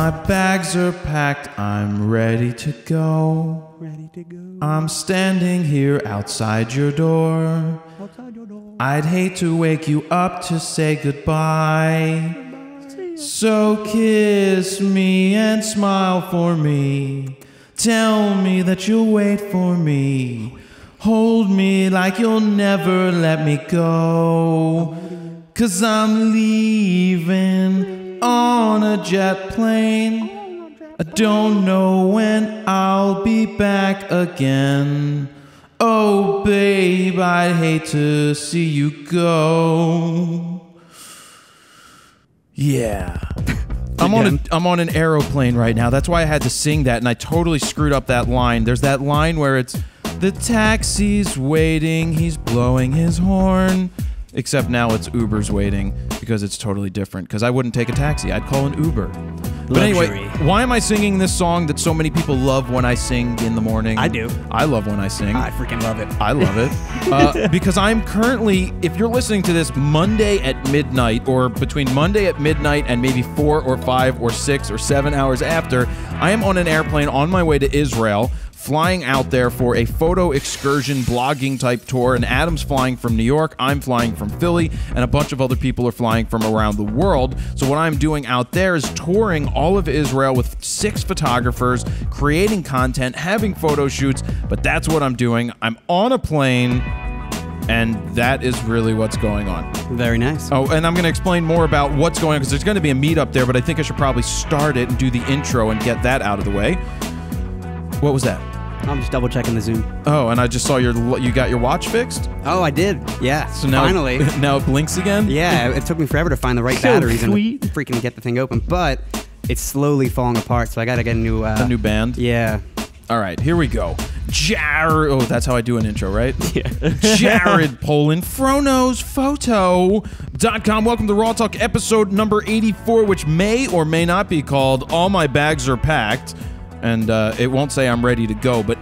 my bags are packed, I'm ready to go. I'm standing here outside your door. I'd hate to wake you up to say goodbye. So kiss me and smile for me. Tell me that you'll wait for me. Hold me like you'll never let me go. 'Cause I'm leaving on a jet plane. I don't know when I'll be back again. Oh, babe, I'd hate to see you go. Yeah. I'm on an aeroplane right now. That's why I had to sing that, and I totally screwed up that line. There's that line where it's, the taxi's waiting, he's blowing his horn. Except now it's Uber's waiting, because it's totally different. Because I wouldn't take a taxi, I'd call an Uber. But anyway, why am I singing this song that so many people love when I sing in the morning? I do. I love when I sing. I freaking love it. I love it. Because I'm currently, if you're listening to this Monday at midnight, or between Monday at midnight and maybe 4 or 5 or 6 or 7 hours after, I am on an airplane on my way to Israel, flying out there for a photo excursion blogging type tour, and Adam's flying from New York, I'm flying from Philly, and a bunch of other people are flying from around the world. So what I'm doing out there is touring all of Israel with 6 photographers, creating content, having photo shoots, but that's what I'm doing. I'm on a plane, and that is really what's going on. Very nice. Oh, and I'm going to explain more about what's going on, because there's going to be a meetup there, but I think I should probably start it and do the intro and get that out of the way. What was that? I'm just double checking the Zoom. Oh, and I just saw you got your watch fixed? Oh, I did. Yeah. So now, finally. Now it blinks again? Yeah, it took me forever to find the right batteries and freaking get the thing open, but it's slowly falling apart, so I gotta get a new band? Yeah. All right, here we go. Jared, oh, that's how I do an intro, right? Yeah. Jared Polin, FronosPhoto.com. Welcome to RAWtalk episode number 84, which may or may not be called All My Bags Are Packed. And it won't say I'm ready to go, but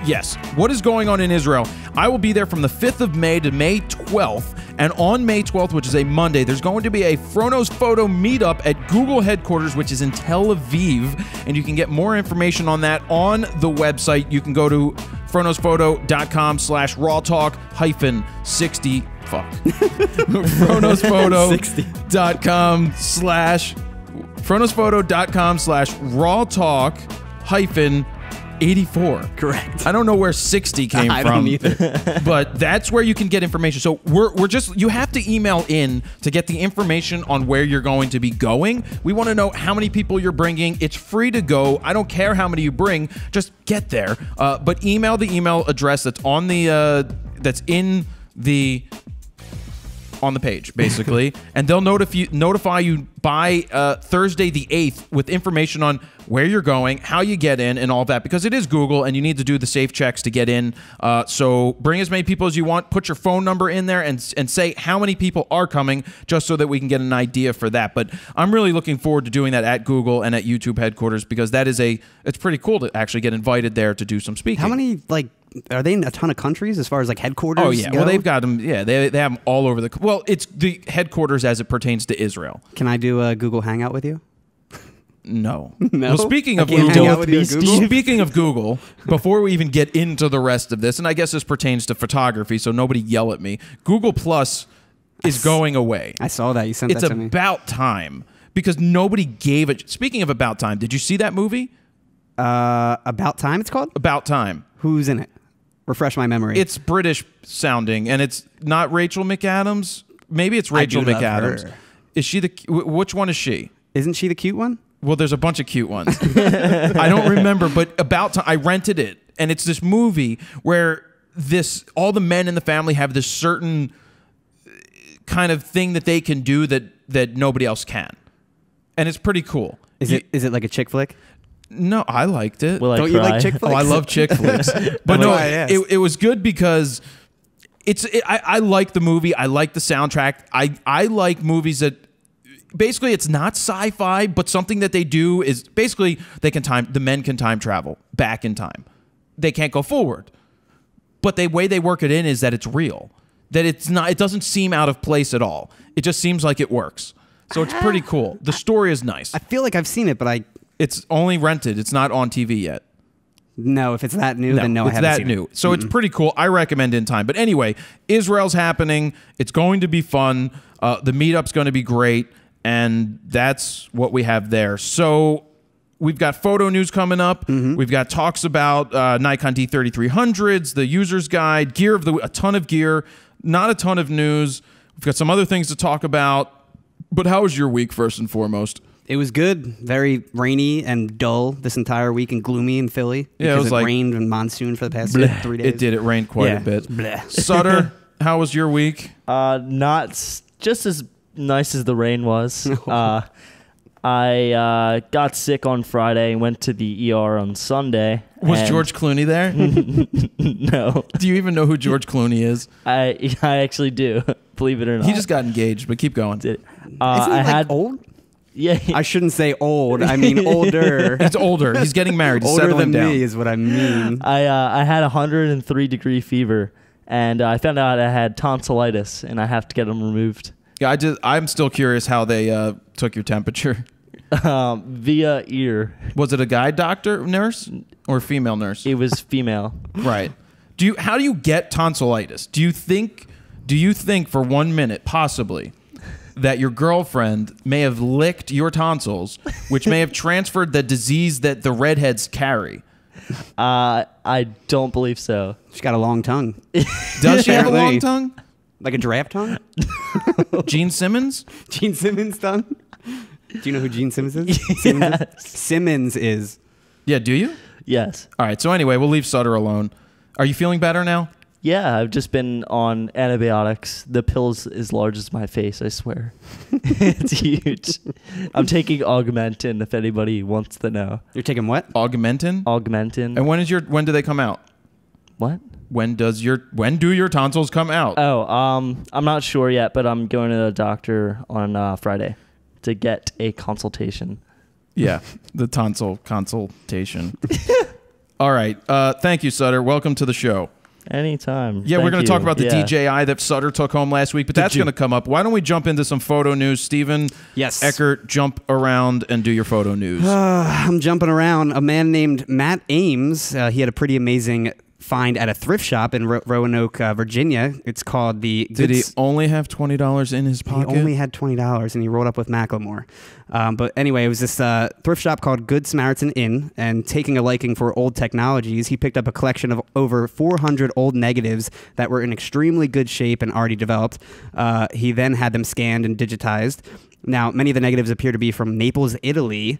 yes. What is going on in Israel? I will be there from the 5th of May to May 12th, and on May 12th, which is a Monday, there's going to be a Fronos Photo meetup at Google headquarters, which is in Tel Aviv, and you can get more information on that on the website. You can go to FronosPhoto.com/RAWtalk-60. Fuck. FronosPhoto.com/RAWtalk-84. Correct. I don't know where 60 came from. I don't either. But that's where you can get information. So you have to email in to get the information on where you're going to be going. We want to know how many people you're bringing. It's free to go. I don't care how many you bring. Just get there. But email the email address that's on the on the page, basically, and they'll notify you by Thursday the 8th with information on where you're going, how you get in, and all that, because it is Google, and you need to do the safe checks to get in. So bring as many people as you want, put your phone number in there, and say how many people are coming, just so that we can get an idea for that. But I'm really looking forward to doing that at Google and at YouTube headquarters, because that is it's pretty cool to actually get invited there to do some speaking. How many, are they in a ton of countries as far as headquarters? Oh yeah, well they've got them. Yeah, they have them all over the. Well, it's the headquarters as it pertains to Israel. Can I do a Google Hangout with you? No. No. Well, speaking of Google, before we even get into the rest of this, and I guess this pertains to photography, so nobody yell at me. Google Plus is going away. I saw that. You sent that to me. It's about time, because nobody gave it. Speaking of about time, did you see that movie? About Time. It's called About Time. Who's in it? Refresh my memory. It's British sounding, and it's not Rachel McAdams. Maybe it's Rachel McAdams. Is she which one is she? Isn't she the cute one? Well, there's a bunch of cute ones. I don't remember, but About Time, I rented it, and it's this movie where all the men in the family have this certain kind of thing that they can do that nobody else can, and it's pretty cool. Is it like a chick flick? No, I liked it. Don't you like chick flicks? Oh, I love chick flicks. But no, it was good because I like the movie. I like the soundtrack. I like movies that basically it's not sci-fi, but something that they do is basically the men can time travel back in time. They can't go forward. But the way they work it in is that it's real. That it doesn't seem out of place at all. It just seems like it works. So it's pretty cool. The story is nice. I feel like I've seen it, but It's only rented. It's not on TV yet. No, if it's that new, then no, I haven't seen it. So it's pretty cool. I recommend In Time. But anyway, Israel's happening. It's going to be fun. The meetup's going to be great. And that's what we have there. So we've got photo news coming up. We've got talks about Nikon D3300s, the user's guide, gear of the a ton of gear, not a ton of news. We've got some other things to talk about. But how was your week, first and foremost? It was good. Very rainy and dull this entire week and gloomy in Philly. Yeah, it was like rained and monsoon for the past 3 days. It did. It rained quite a bit. Sutter, how was your week? Not just as nice as the rain was. I got sick on Friday and went to the ER on Sunday. Was George Clooney there? No. Do you even know who George Clooney is? I actually do, believe it or not. He just got engaged, but keep going. Isn't he like old? Yeah. I shouldn't say old. I mean older. It's older. He's getting married. He's older settling than down. me is what I mean. I had 103-degree fever, and I found out I had tonsillitis, and I have to get them removed. Yeah, I'm still curious how they took your temperature. Via ear. Was it a guy doctor, nurse, or female nurse? It was female. Right. How do you get tonsillitis? Do you think for 1 minute, possibly, that your girlfriend may have licked your tonsils, which may have transferred the disease that the redheads carry? I don't believe so. She's got a long tongue. Does she have a long tongue? Like a giraffe tongue? Gene Simmons? Gene Simmons tongue? Do you know who Gene Simmons is? Yes. Simmons is. Yeah, do you? Yes. All right, so anyway, we'll leave Sutter alone. Are you feeling better now? Yeah, I've just been on antibiotics. The pill's as large as my face, I swear. It's huge. I'm taking Augmentin, if anybody wants to know. You're taking what? Augmentin? Augmentin. And when do they come out? What? When do your tonsils come out? Oh, I'm not sure yet, but I'm going to the doctor on Friday to get a consultation. Yeah, the tonsil consultation. All right. Thank you, Sutter. Welcome to the show. Anytime. Yeah, we're going to talk about the DJI that Sutter took home last week, but that's going to come up. Why don't we jump into some photo news? Steven Eckert, jump around and do your photo news. I'm jumping around. A man named Matt Ames, he had a pretty amazing find at a thrift shop in Roanoke, Virginia. It's called the... Did he only have $20 in his pocket? He only had $20, and he rolled up with Macklemore. But anyway, it was this thrift shop called Good Samaritan Inn, and taking a liking for old technologies, he picked up a collection of over 400 old negatives that were in extremely good shape and already developed. He then had them scanned and digitized. Now, many of the negatives appear to be from Naples, Italy,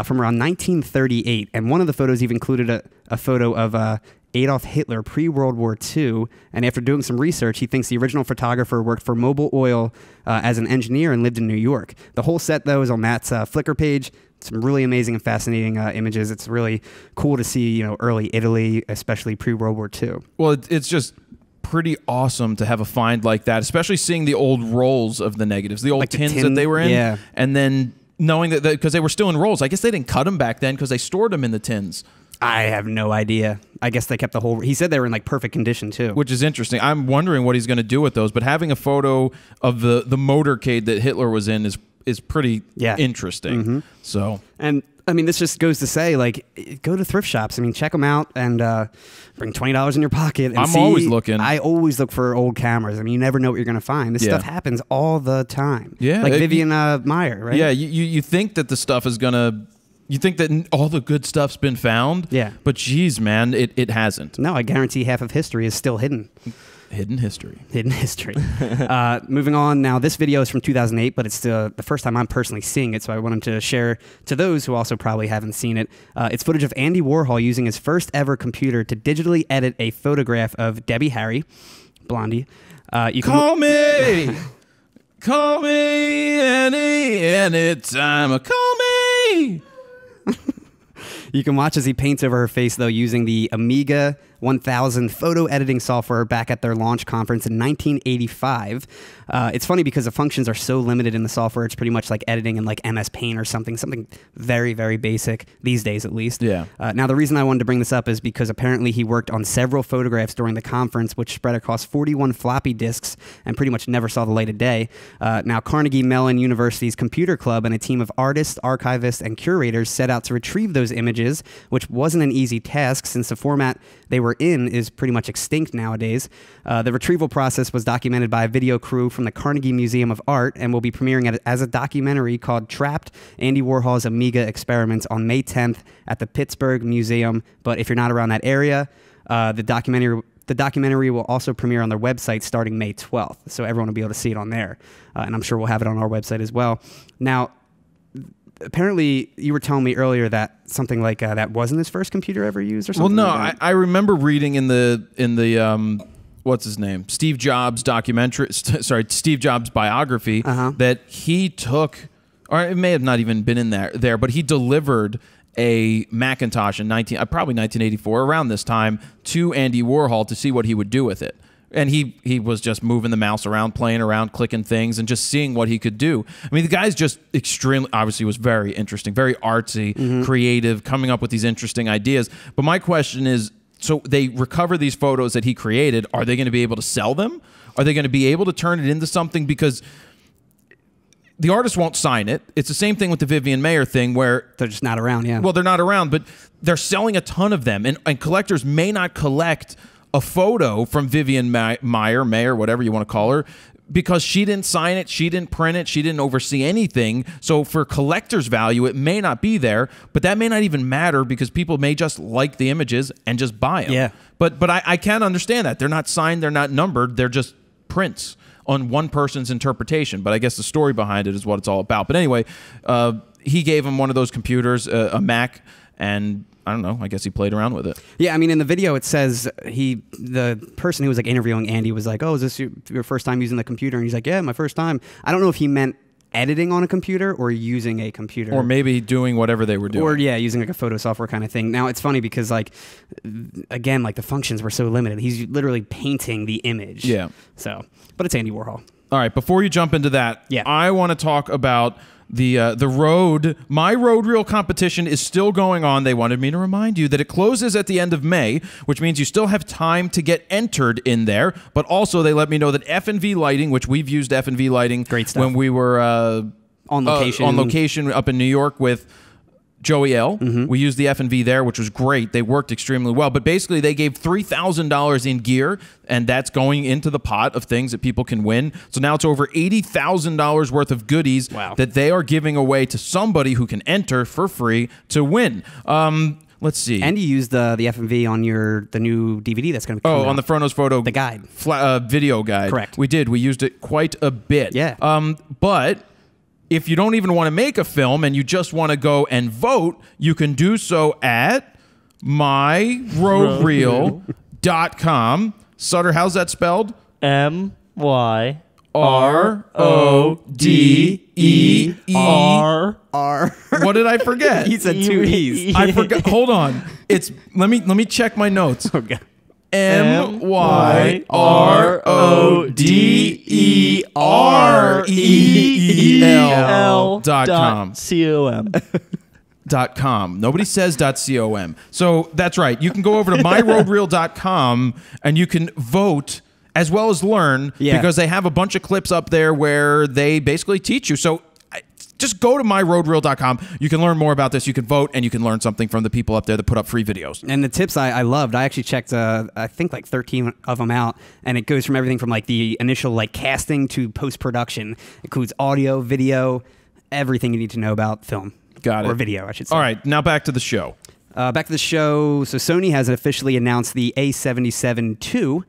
from around 1938, and one of the photos even included a photo of Adolf Hitler pre-World War II, and after doing some research, he thinks the original photographer worked for Mobil Oil as an engineer and lived in New York. The whole set, though, is on Matt's Flickr page. Some really amazing and fascinating images. It's really cool to see, early Italy, especially pre-World War II. Well, it's just pretty awesome to have a find like that, especially seeing the old rolls of the negatives, the old like tins that they were in, and then knowing that because they were still in rolls. I guess they didn't cut them back then because they stored them in the tins. I have no idea. I guess they kept the whole... He said they were in like perfect condition too. Which is interesting. I'm wondering what he's going to do with those, but having a photo of the motorcade that Hitler was in is pretty interesting. So... And I mean, this just goes to say, like, go to thrift shops. I mean, check them out and bring $20 in your pocket. And I'm always looking. I always look for old cameras. I mean, you never know what you're going to find. This stuff happens all the time. Yeah. Like Vivian Meyer, right? Yeah, you think that the stuff is going to... You think that all the good stuff's been found? Yeah. But geez, man, it hasn't. No, I guarantee half of history is still hidden. Hidden history. Hidden history. Moving on. Now, this video is from 2008, but it's the first time I'm personally seeing it, so I wanted to share to those who also probably haven't seen it. It's footage of Andy Warhol using his first ever computer to digitally edit a photograph of Debbie Harry, Blondie. Call me! Call me anytime. Call me! You can watch as he paints over her face, though, using the Amiga 1000 photo editing software back at their launch conference in 1985. It's funny because the functions are so limited in the software. It's pretty much like editing in like MS Paint or something very, very basic these days, at least. Yeah. Now, the reason I wanted to bring this up is because apparently he worked on several photographs during the conference, which spread across 41 floppy disks and pretty much never saw the light of day. Now, Carnegie Mellon University's Computer Club and a team of artists, archivists, and curators set out to retrieve those images, which wasn't an easy task since the format they were in is pretty much extinct nowadays. The retrieval process was documented by a video crew from the Carnegie Museum of Art and will be premiering as a documentary called Trapped: Andy Warhol's Amiga Experiments on May 10th at the Pittsburgh Museum. But if you're not around that area, the documentary will also premiere on their website starting May 12th, so everyone will be able to see it on there. And I'm sure we'll have it on our website as well. Now, apparently, you were telling me earlier that something like that wasn't his first computer ever used or something. Well, no, like that. I remember reading in the what's his name? Steve Jobs documentary, Steve Jobs biography, that he took, or it may have not even been in there, but he delivered a Macintosh in probably 1984, around this time, to Andy Warhol to see what he would do with it. And he was just moving the mouse around, playing around, clicking things, and just seeing what he could do. I mean, the guy's just extremely, obviously was very interesting, very artsy, creative, coming up with these interesting ideas. But my question is, so they recover these photos that he created. Are they going to be able to sell them? Are they going to be able to turn it into something? Because the artist won't sign it. It's the same thing with the Vivian Maier thing where They're just not around, yeah. well, they're not around, but they're selling a ton of them. And collectors may not collect a photo from Vivian Maier, whatever you want to call her, because she didn't sign it, she didn't print it, she didn't oversee anything. So for collector's value, it may not be there, but that may not even matter because people may just like the images and just buy them. Yeah. But I can't understand that. They're not signed, they're not numbered, they're just prints on one person's interpretation. But I guess the story behind it is what it's all about. But anyway, he gave him one of those computers, a Mac, and I don't know, I guess he played around with it. Yeah, I mean, in the video, it says the person who was like interviewing Andy was like, oh, is this your first time using the computer? And he's like, yeah, my first time. I don't know if he meant editing on a computer or using a computer. Or maybe doing whatever they were doing. Or, yeah, using like a photo software kind of thing. Now, it's funny because, like, again, like the functions were so limited. He's literally painting the image. Yeah. So, but it's Andy Warhol. All right, before you jump into that, yeah. I want to talk about my road reel competition is still going on. They wanted me to remind you that it closes at the end of May, which means you still have time to get entered in there. But also they let me know that F&V Lighting, which we've used F&V Lighting Great stuff. when we were on location up in New York with Joey L. We used the F&V there, which was great. They worked extremely well. But basically, they gave $3,000 in gear, and that's going into the pot of things that people can win. So now it's over $80,000 worth of goodies that they are giving away to somebody who can enter for free to win. Let's see. And you used the FMV on the new DVD that's going to be coming out. On the Frono's Photo. The guide. Video guide. Correct. We did. We used it quite a bit. Yeah. But if you don't even want to make a film and you just want to go and vote, you can do so at myroadreel.com. Sutter, how's that spelled? MYRODEER. What did I forget? He said two E's. I forgot. Hold on. It's let me check my notes. Okay. myroadreel.com. Nobody says .com. So that's right. You can go over to myroadreel.com and you can vote as well as learn because they have a bunch of clips up there where they basically teach you. So just go to myroadreel.com. You can learn more about this. You can vote, and you can learn something from the people up there that put up free videos. And the tips I loved. I actually checked, I think, like 13 of them out, and it goes from everything from like the initial like casting to post-production. It includes audio, video, everything you need to know about film. Got it. Or video, I should say. All right, now back to the show. Back to the show. So Sony has officially announced the A77 II.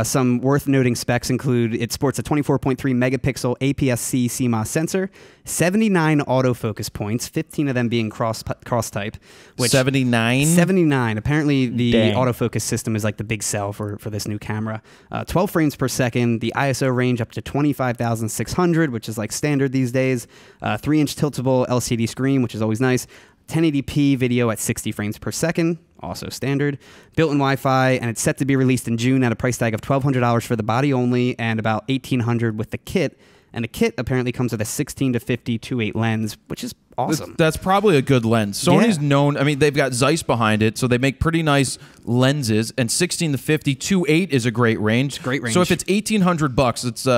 Some worth noting specs include it sports a 24.3 megapixel APS-C CMOS sensor, 79 autofocus points, 15 of them being cross type. 79? 79. Apparently the autofocus system is like the big sell for this new camera. 12 frames per second, the ISO range up to 25,600, which is like standard these days. 3-inch tiltable LCD screen, which is always nice. 1080p video at 60 frames per second. also standard. Built-in Wi-Fi, and it's set to be released in June at a price tag of $1,200 for the body only and about $1,800 with the kit. And the kit apparently comes with a 16 to 50 2.8 lens, which is awesome. That's probably a good lens. Sony's known, I mean, they've got Zeiss behind it, so they make pretty nice lenses. And 16 to 50 2.8 is a great range. Great range. So if it's $1,800, it's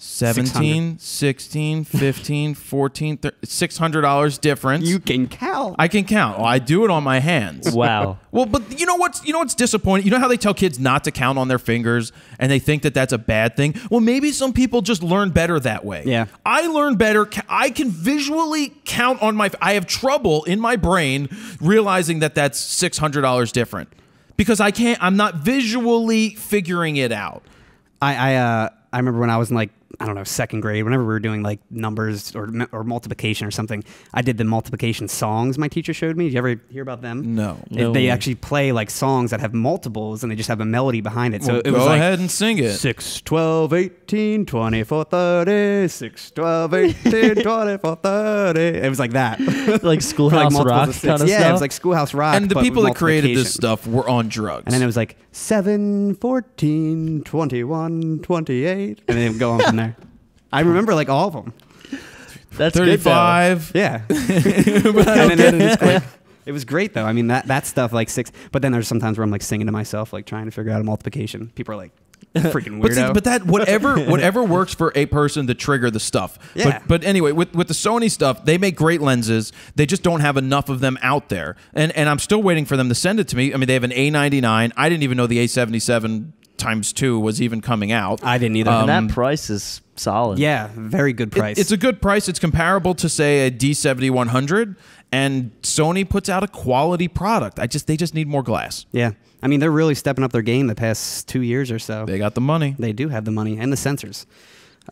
17, 16, 15, 14, $600 difference. You can count. I can count. Oh, I do it on my hands. Wow. Well, but you know what's disappointing? You know how they tell kids not to count on their fingers and they think that that's a bad thing? Well, maybe some people just learn better that way. Yeah. I learn better. I can visually count on my... I have trouble in my brain realizing that that's $600 different because I'm not visually figuring it out. I remember when I was in like, I don't know, second grade, whenever we were doing like numbers or multiplication or something, I did the multiplication songs my teacher showed me. Did you ever hear about them? No. They actually play like songs that have multiples and they just have a melody behind it. So Well, it was go like ahead and sing it. 6, 12, 18, 24, 30, 6, 12, 18, 24, 30. It was like that. Like Schoolhouse multiples Rock of six. kind of Yeah, stuff? it was like Schoolhouse Rock. And the but people with that created this multiplication. stuff were on drugs. And then it was like 7, 14, 21, 28. And then it would go on from there. I remember like all of them. That's good, though. 35. Yeah. I And then don't get it. it was great though. I mean that stuff like 6. But then there's sometimes where I'm like singing to myself, like trying to figure out a multiplication. People are like, freaking weirdo. But that whatever works for a person to trigger the stuff. Yeah. But anyway, with the Sony stuff, they make great lenses. They just don't have enough of them out there. And I'm still waiting for them to send it to me. I mean, they have an A99. I didn't even know the A77 II was even coming out. I didn't either. And that price is solid. Yeah, very good price. It's a good price. It's comparable to say a D7100, and Sony puts out a quality product. They just need more glass. Yeah. I mean, they're really stepping up their game the past 2 years or so. They got the money. They do have the money and the sensors.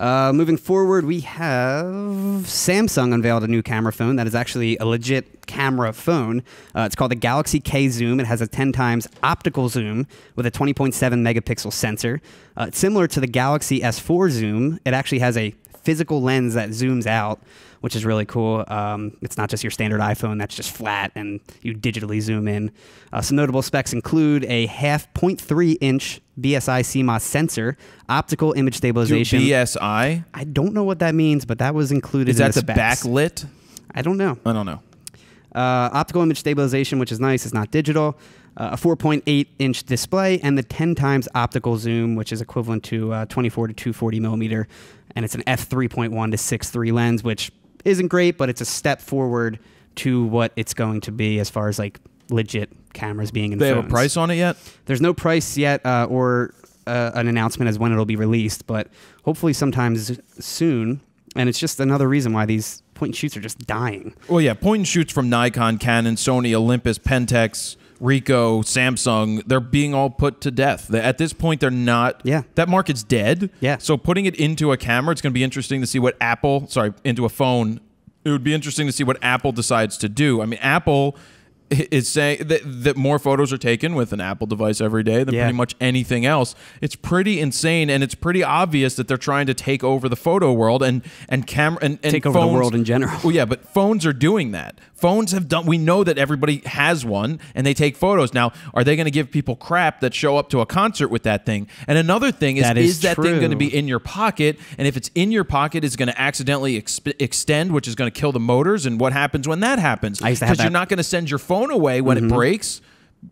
Moving forward, we have Samsung unveiled a new camera phone that is actually a legit camera phone. It's called the Galaxy K Zoom. It has a 10 times optical zoom with a 20.7 megapixel sensor. It's similar to the Galaxy S4 Zoom. It actually has a physical lens that zooms out, which is really cool. It's not just your standard iPhone that's just flat and you digitally zoom in. Some notable specs include a 0.3-inch BSI CMOS sensor, optical image stabilization. BSI? I don't know what that means, but that was included Is in that the the specs. backlit? I don't know. I don't know. Optical image stabilization, which is nice. It's not digital. A 4.8-inch display, and the 10 times optical zoom, which is equivalent to 24 to 240 millimeter. And it's an f3.1 to 6.3 lens, which isn't great, but it's a step forward to what it's going to be as far as like legit cameras being in They phones. have a price on it yet? There's no price yet or an announcement as when it'll be released, but hopefully sometimes soon. And it's just another reason why these point and shoots are just dying. Well, yeah, point and shoots from Nikon, Canon, Sony, Olympus, Pentax, Ricoh, Samsung, they're being all put to death. At this point, they're not... Yeah. That market's dead. Yeah. So putting it into a camera, it's going to be interesting to see what Apple... Sorry, into a phone. It would be interesting to see what Apple decides to do. I mean, Apple is saying that more photos are taken with an Apple device every day than pretty much anything else. It's pretty insane, and it's pretty obvious that they're trying to take over the photo world and camera and Take phones, over the world in general. Well, yeah, but phones are doing that. Phones have done. We know that everybody has one, and they take photos. Now, are they going to give people crap that show up to a concert with that thing? And another thing is that thing going to be in your pocket? And if it's in your pocket, it's going to accidentally extend, which is going to kill the motors. And what happens when that happens? Because you're not going to send your phone away when it breaks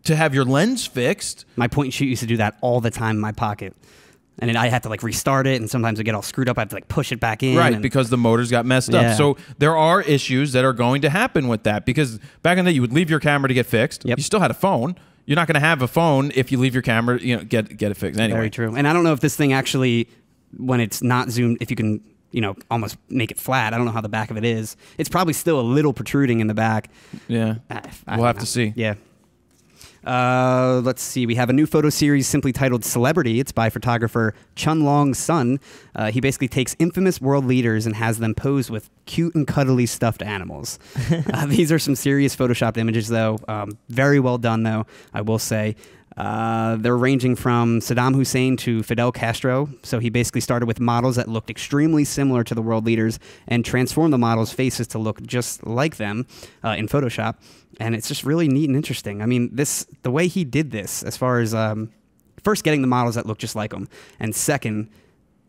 to have your lens fixed. My point and shoot used to do that all the time in my pocket. And then I had to like restart it, and sometimes I get all screwed up. I have to like push it back in. Right, because the motors got messed up. So there are issues that are going to happen with that. Because back in the day, you would leave your camera to get fixed. Yep. You still had a phone. You're not going to have a phone if you leave your camera, get it fixed anyway. Very true. And I don't know if this thing actually, when it's not zoomed, if you can, almost make it flat. I don't know how the back of it is. It's probably still a little protruding in the back. Yeah, we'll have to see. Yeah. Let's see. We have a new photo series simply titled Celebrity. It's by photographer Chun Long's son. He basically takes infamous world leaders and has them pose with cute and cuddly stuffed animals. These are some serious photoshopped images, though. Very well done, though, I will say. They're ranging from Saddam Hussein to Fidel Castro. So he basically started with models that looked extremely similar to the world leaders and transformed the models' faces to look just like them in Photoshop. And it's just really neat and interesting. I mean, the way he did this, as far as first getting the models that look just like them, and second,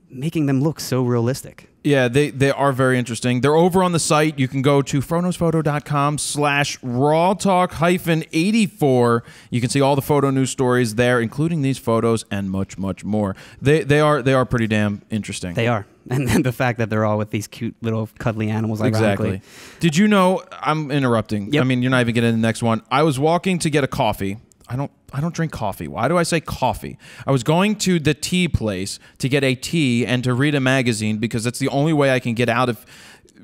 making them look so realistic. Yeah, they are very interesting. They're over on the site. You can go to phronosphoto.com/rawtalk-84. You can see all the photo news stories there, including these photos and much, much more. They are pretty damn interesting. They are. And then the fact that they're all with these cute little cuddly animals, ironically. Exactly. Did you know, I'm interrupting. Yep. I mean, you're not even getting to the next one. I was walking to get a coffee. I don't drink coffee. Why do I say coffee? I was going to the tea place to get a tea and to read a magazine because that's the only way I can get out of,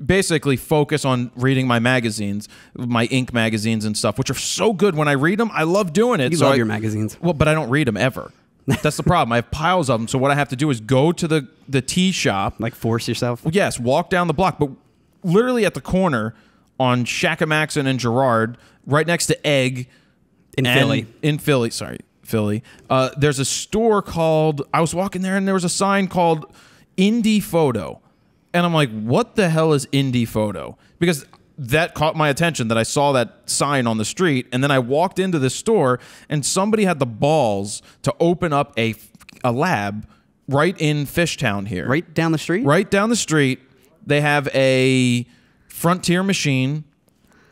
basically focus on reading my magazines, my ink magazines and stuff, which are so good when I read them. I love doing it. You love your magazines. Well, but I don't read them ever. That's the problem. I have piles of them. So what I have to do is go to the tea shop. Like force yourself? Yes, walk down the block. But literally at the corner on Shackamaxon and Girard, right next to Egg, Philly. There's a store called, I was walking there and there was a sign called Indie Photo. And I'm like, what the hell is Indie Photo? Because that caught my attention that I saw that sign on the street. And then I walked into this store and somebody had the balls to open up a lab right in Fishtown here. Right down the street? Right down the street. They have a Frontier machine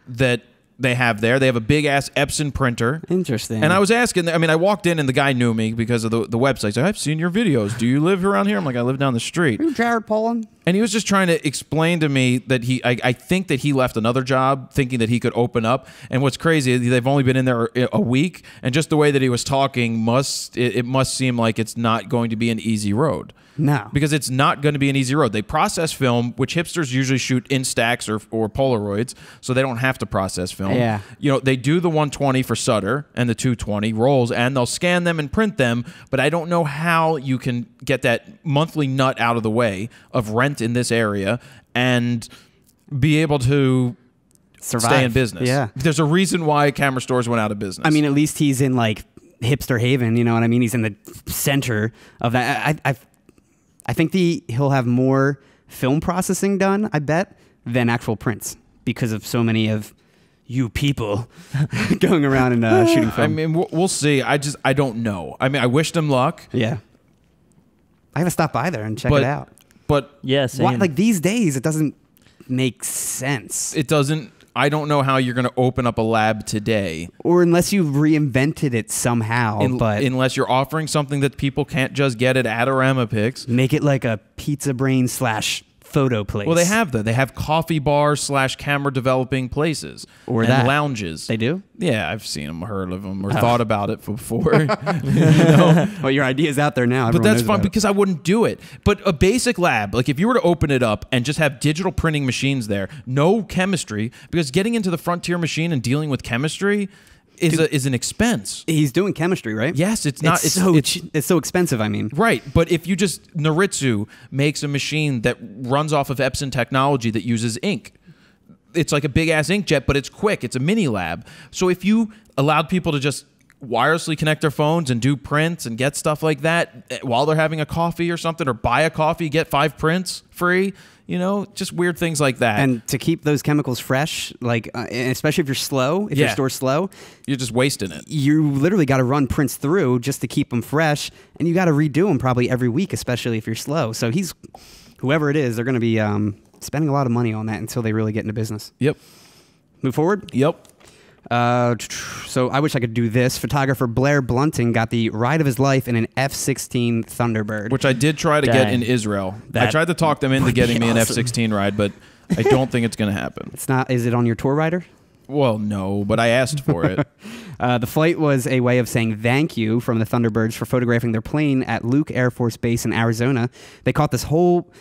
that they have there. They have a big-ass Epson printer. Interesting. And I was asking, I mean, I walked in and the guy knew me because of the website. So I've seen your videos. Do you live around here? I'm like, I live down the street. Are you Jared Polin? And he was just trying to explain to me that I think that he left another job thinking that he could open up. And what's crazy, they've only been in there a week. And just the way that he was talking, it must seem like it's not going to be an easy road. No. Because it's not going to be an easy road. They process film, which hipsters usually shoot Instax or Polaroids, so they don't have to process film. Yeah. You know, they do the 120 for Sutter and the 220 rolls, and they'll scan them and print them, but I don't know how you can get that monthly nut out of the way of rent in this area and be able to Survive. stay in business. Yeah. There's a reason why camera stores went out of business. I mean, at least he's in, like, hipster haven, you know what I mean? He's in the center of that. I think he'll have more film processing done, I bet, than actual prints because of so many of you people going around and shooting film. I mean, we'll see. I don't know. I mean, I wish them luck. Yeah. I gotta stop by there and check it out. But yes, like these days, it doesn't make sense. it doesn't. I don't know how you're going to open up a lab today. Or unless you've reinvented it somehow. But unless you're offering something that people can't just get at Adorama Picks. Make it like a Pizza Brain / photo place. Well, they have that. They have coffee bars / camera developing places. Or and that. Lounges. They do? Yeah, I've seen them, heard of them, or thought about it before. You know? Well, your idea's out there now. But Everyone that's knows fun about it. because I wouldn't do it. But a basic lab, like if you were to open it up and just have digital printing machines there, no chemistry, because getting into the Frontier machine and dealing with chemistry is an expense. He's doing chemistry, right? Yes, it's not. It's so expensive, I mean. Right, but if you just, Noritsu makes a machine that runs off of Epson technology that uses ink. It's like a big-ass inkjet, but it's quick. It's a mini lab. So if you allowed people to just wirelessly connect their phones and do prints and get stuff like that while they're having a coffee or something, or buy a coffee, get 5 prints free, you know, just weird things like that. And to keep those chemicals fresh, like, especially if you're slow, if your store's slow, you're just wasting it. You literally got to run prints through just to keep them fresh, and you got to redo them probably every week, especially if you're slow. So whoever it is, they're going to be spending a lot of money on that until they really get into business. Yep. Move forward? Yep. So I wish I could do this. Photographer Blair Blunting got the ride of his life in an F-16 Thunderbird. Which I did try to get in Israel. I tried to talk them into getting me an F-16 ride, but I don't think it's going to happen. It's not. Is it on your tour rider? Well, no, but I asked for it. The flight was a way of saying thank you from the Thunderbirds for photographing their plane at Luke Air Force Base in Arizona. They caught this whole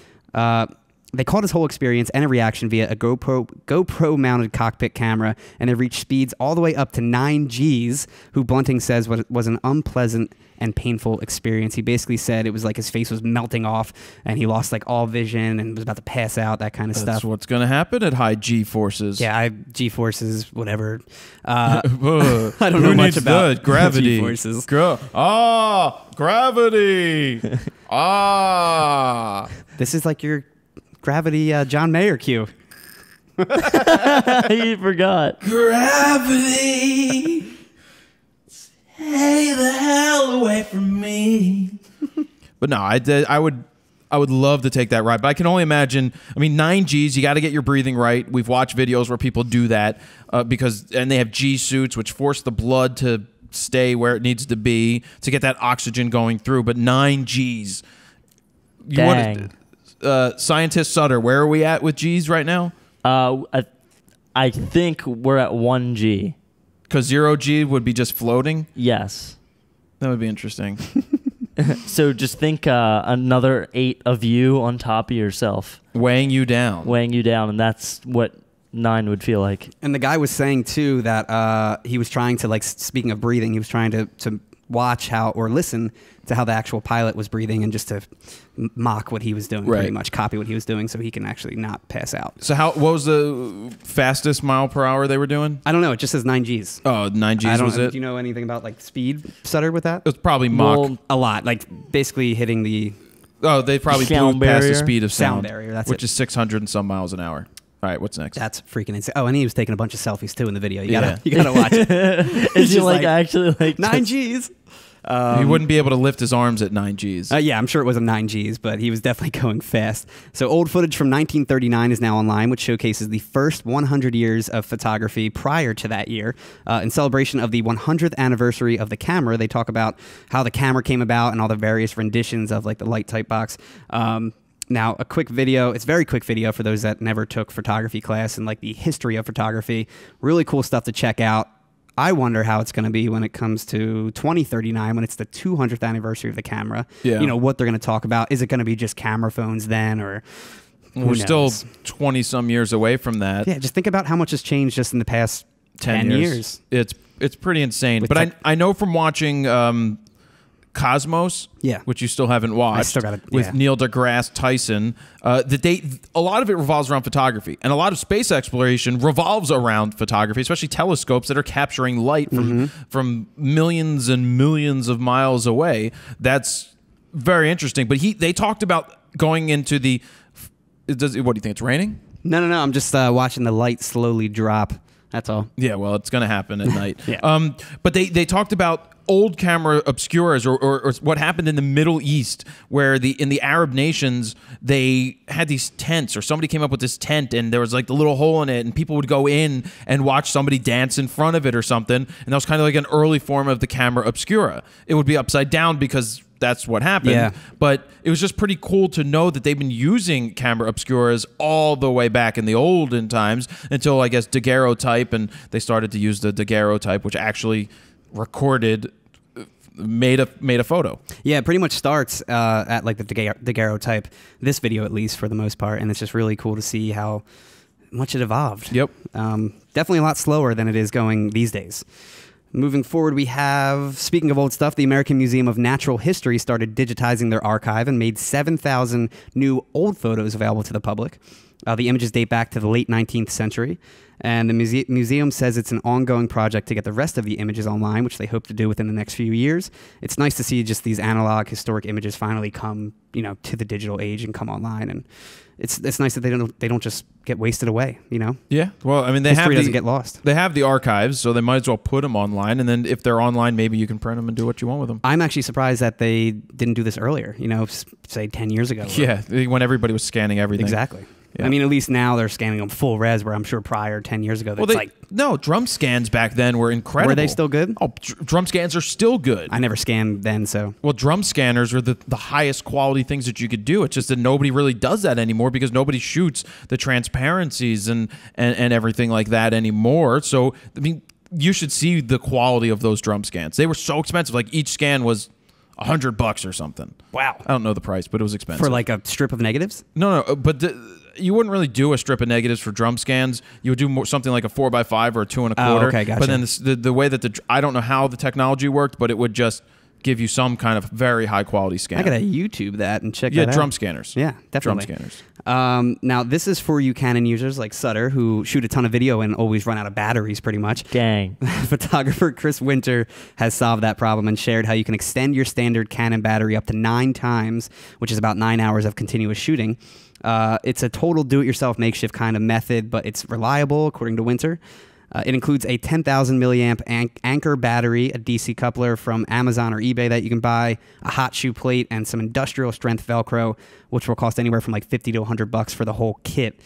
They called his whole experience and a reaction via a GoPro mounted cockpit camera, and they reached speeds all the way up to 9 Gs, who Bunting says was an unpleasant and painful experience. He basically said it was like his face was melting off and he lost like all vision and was about to pass out, that kind of stuff. That's what's going to happen at high G forces. Yeah, G forces, whatever. I don't know much about gravity. G forces. Gravity. This is like your gravity John Mayer cue. You forgot. Gravity. Stay the hell away from me. But no, I would love to take that ride, but I can only imagine. I mean, 9 Gs, you got to get your breathing right. We've watched videos where people do that and they have G suits, which force the blood to stay where it needs to be to get that oxygen going through. But 9 Gs. Dang. Scientist Sutter, where are we at with Gs right now? I think we're at 1 G. Because 0 G would be just floating? Yes. That would be interesting. So just think another 8 of you on top of yourself. Weighing you down. And that's what 9 would feel like. And the guy was saying, too, that he was trying to, like, speaking of breathing, he was trying to watch how or listen to how the actual pilot was breathing and just to mock what he was doing, pretty much copy what he was doing so he can actually not pass out. So what was the fastest mile per hour they were doing? I don't know. It just says 9 Gs. Oh, 9 Gs was it? Do you know anything about like speed, Sutter, with that? It was probably Mach. Well, a lot. Like basically hitting the... Oh, they probably sound blew past the barrier? speed of sound. Barrier, that's which it. is 600 and some miles an hour. All right, what's next? That's freaking insane. Oh, and he was taking a bunch of selfies too in the video. You gotta watch it. Is he like actually like 9 Gs? He wouldn't be able to lift his arms at 9 Gs. Yeah, I'm sure it was a 9 Gs, but he was definitely going fast. So old footage from 1939 is now online, which showcases the first 100 years of photography prior to that year. In celebration of the 100th anniversary of the camera, they talk about how the camera came about and all the various renditions of like the light type box. Now, a quick video. It's a very quick video for those that never took photography class and like the history of photography. Really cool stuff to check out. I wonder how it's going to be when it comes to 2039, when it's the 200th anniversary of the camera. Yeah. You know, what they're going to talk about. Is it going to be just camera phones then, or we're still 20-some years away from that. Yeah, just think about how much has changed just in the past 10 years. It's pretty insane. But I know from watching Cosmos, which you still haven't watched, I still got it, with Neil deGrasse Tyson, a lot of it revolves around photography, and a lot of space exploration revolves around photography, especially telescopes that are capturing light from millions and millions of miles away. That's very interesting. But they talked about going into the. What do you think? It's raining? No. I'm just watching the light slowly drop. That's all. Yeah, well, it's going to happen at night. Yeah. But they talked about old camera obscuras or what happened in the Middle East, where in the Arab nations, they had these tents, or somebody came up with this tent and there was like the little hole in it, and people would go in and watch somebody dance in front of it or something. And that was kind of like an early form of the camera obscura. It would be upside down because that's what happened. Yeah. But it was just pretty cool to know that they've been using camera obscuras all the way back in the olden times until, I guess, daguerreotype, and they started to use the daguerreotype, which actually recorded, made a photo. Yeah, it pretty much starts at like the daguerreotype, this video at least for the most part, and it's just really cool to see how much it evolved. Yep. Definitely a lot slower than it is going these days. Moving forward, we have, speaking of old stuff, the American Museum of Natural History started digitizing their archive and made 7,000 new old photos available to the public. The images date back to the late 19th century, and the museum says it's an ongoing project to get the rest of the images online, which they hope to do within the next few years. It's nice to see just these analog historic images finally come, to the digital age and come online, and it's nice that they don't just get wasted away, Yeah. Well, I mean, history doesn't get lost. They have the archives, so they might as well put them online, and then if they're online, maybe you can print them and do what you want with them. I'm actually surprised that they didn't do this earlier, say 10 years ago. Yeah, when everybody was scanning everything. Exactly. Yeah. I mean, at least now they're scanning them full res, where I'm sure prior 10 years ago, no, drum scans back then were incredible. Were they still good? Oh, drum scans are still good. I never scanned then, so. Well, drum scanners were the highest quality things that you could do. It's just that nobody really does that anymore because nobody shoots the transparencies and everything like that anymore. So, I mean, you should see the quality of those drum scans. They were so expensive. Like, each scan was $100 or something. Wow. I don't know the price, but it was expensive. For like a strip of negatives? No, but you wouldn't really do a strip of negatives for drum scans. You would do more, something like a 4x5 or a 2 1/4. Oh, okay, gotcha. But then the way that I don't know how the technology worked, but it would just give you some kind of very high quality scan. I gotta YouTube that and check that out. Yeah, drum scanners. Yeah, definitely. Drum scanners. Now, this is for you Canon users like Sutter, who shoot a ton of video and always run out of batteries pretty much. Gang. Photographer Chris Winter has solved that problem and shared how you can extend your standard Canon battery up to 9 times, which is about 9 hours of continuous shooting. It's a total do-it-yourself makeshift kind of method, but it's reliable, according to Winter. It includes a 10,000 milliamp Anchor battery, a DC coupler from Amazon or eBay that you can buy, a hot shoe plate, and some industrial strength Velcro, which will cost anywhere from like $50 to $100 for the whole kit,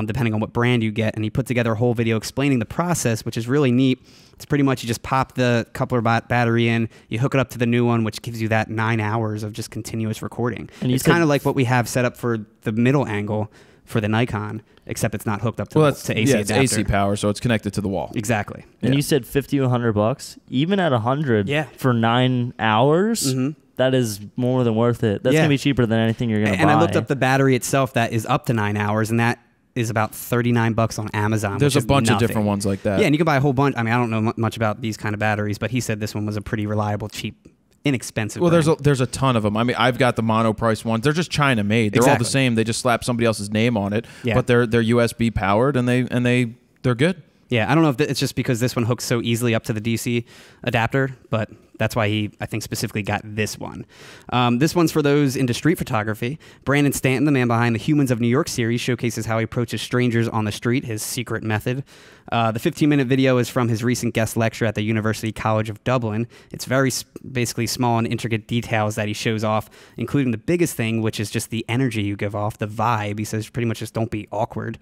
depending on what brand you get. And he put together a whole video explaining the process, which is really neat. It's pretty much you just pop the coupler battery in, you hook it up to the new one, which gives you that 9 hours of just continuous recording. And it's kind of like what we have set up for the middle angle for the Nikon, except it's not hooked up to, to AC adapter. It's AC power, so it's connected to the wall. Exactly. And you said $50 to $100, even at 100 for 9 hours. That is more than worth it. That's gonna be cheaper than anything you're gonna buy. And I looked up the battery itself that is up to 9 hours, and that is about $39 on Amazon. There's a bunch of different ones like that. Yeah, and you can buy a whole bunch. I mean, I don't know much about these kind of batteries, but he said this one was a pretty reliable, cheap, inexpensive. Well, there's a ton of them. I mean, I've got the mono price ones. They're just China made. They're all the same. They just slap somebody else's name on it. Yeah. But they're USB powered and they're good. Yeah, I don't know if it's just because this one hooks so easily up to the DC adapter, but that's why he, I think, specifically got this one. This one's for those into street photography. Brandon Stanton, the man behind the Humans of New York series, showcases how he approaches strangers on the street, his secret method. The 15-minute video is from his recent guest lecture at the University College of Dublin. It's very basically small and intricate details that he shows off, including the biggest thing, which is just the energy you give off, the vibe. He says pretty much just don't be awkward.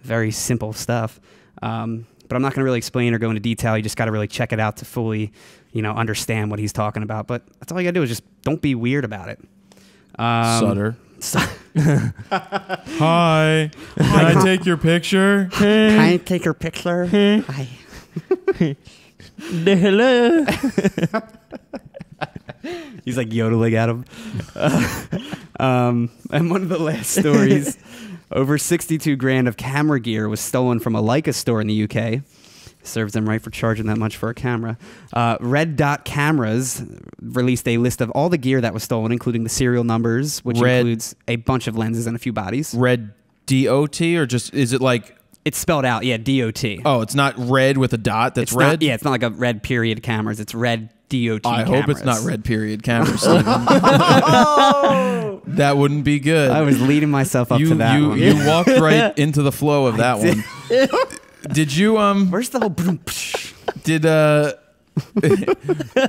Very simple stuff. But I'm not going to really explain or go into detail. You just got to really check it out to fully, understand what he's talking about. But that's all you got to do is just don't be weird about it. Sutter. Hi. Can I take your picture? Can I take your picture? Hi. Hello. He's like yodeling at him. And one of the last stories, over 62 grand of camera gear was stolen from a Leica store in the UK. Serves them right for charging that much for a camera. Red Dot Cameras released a list of all the gear that was stolen, including the serial numbers, which includes a bunch of lenses and a few bodies. Red DOT, or just, is it like... It's spelled out, yeah, DOT. Oh, it's not red with a dot that's red? It's not like a red period cameras. It's red DOT I cameras. hope it's not red period cameras. That wouldn't be good. I was leading myself up to that one. You walked right into the flow of that one. Did you Where's the whole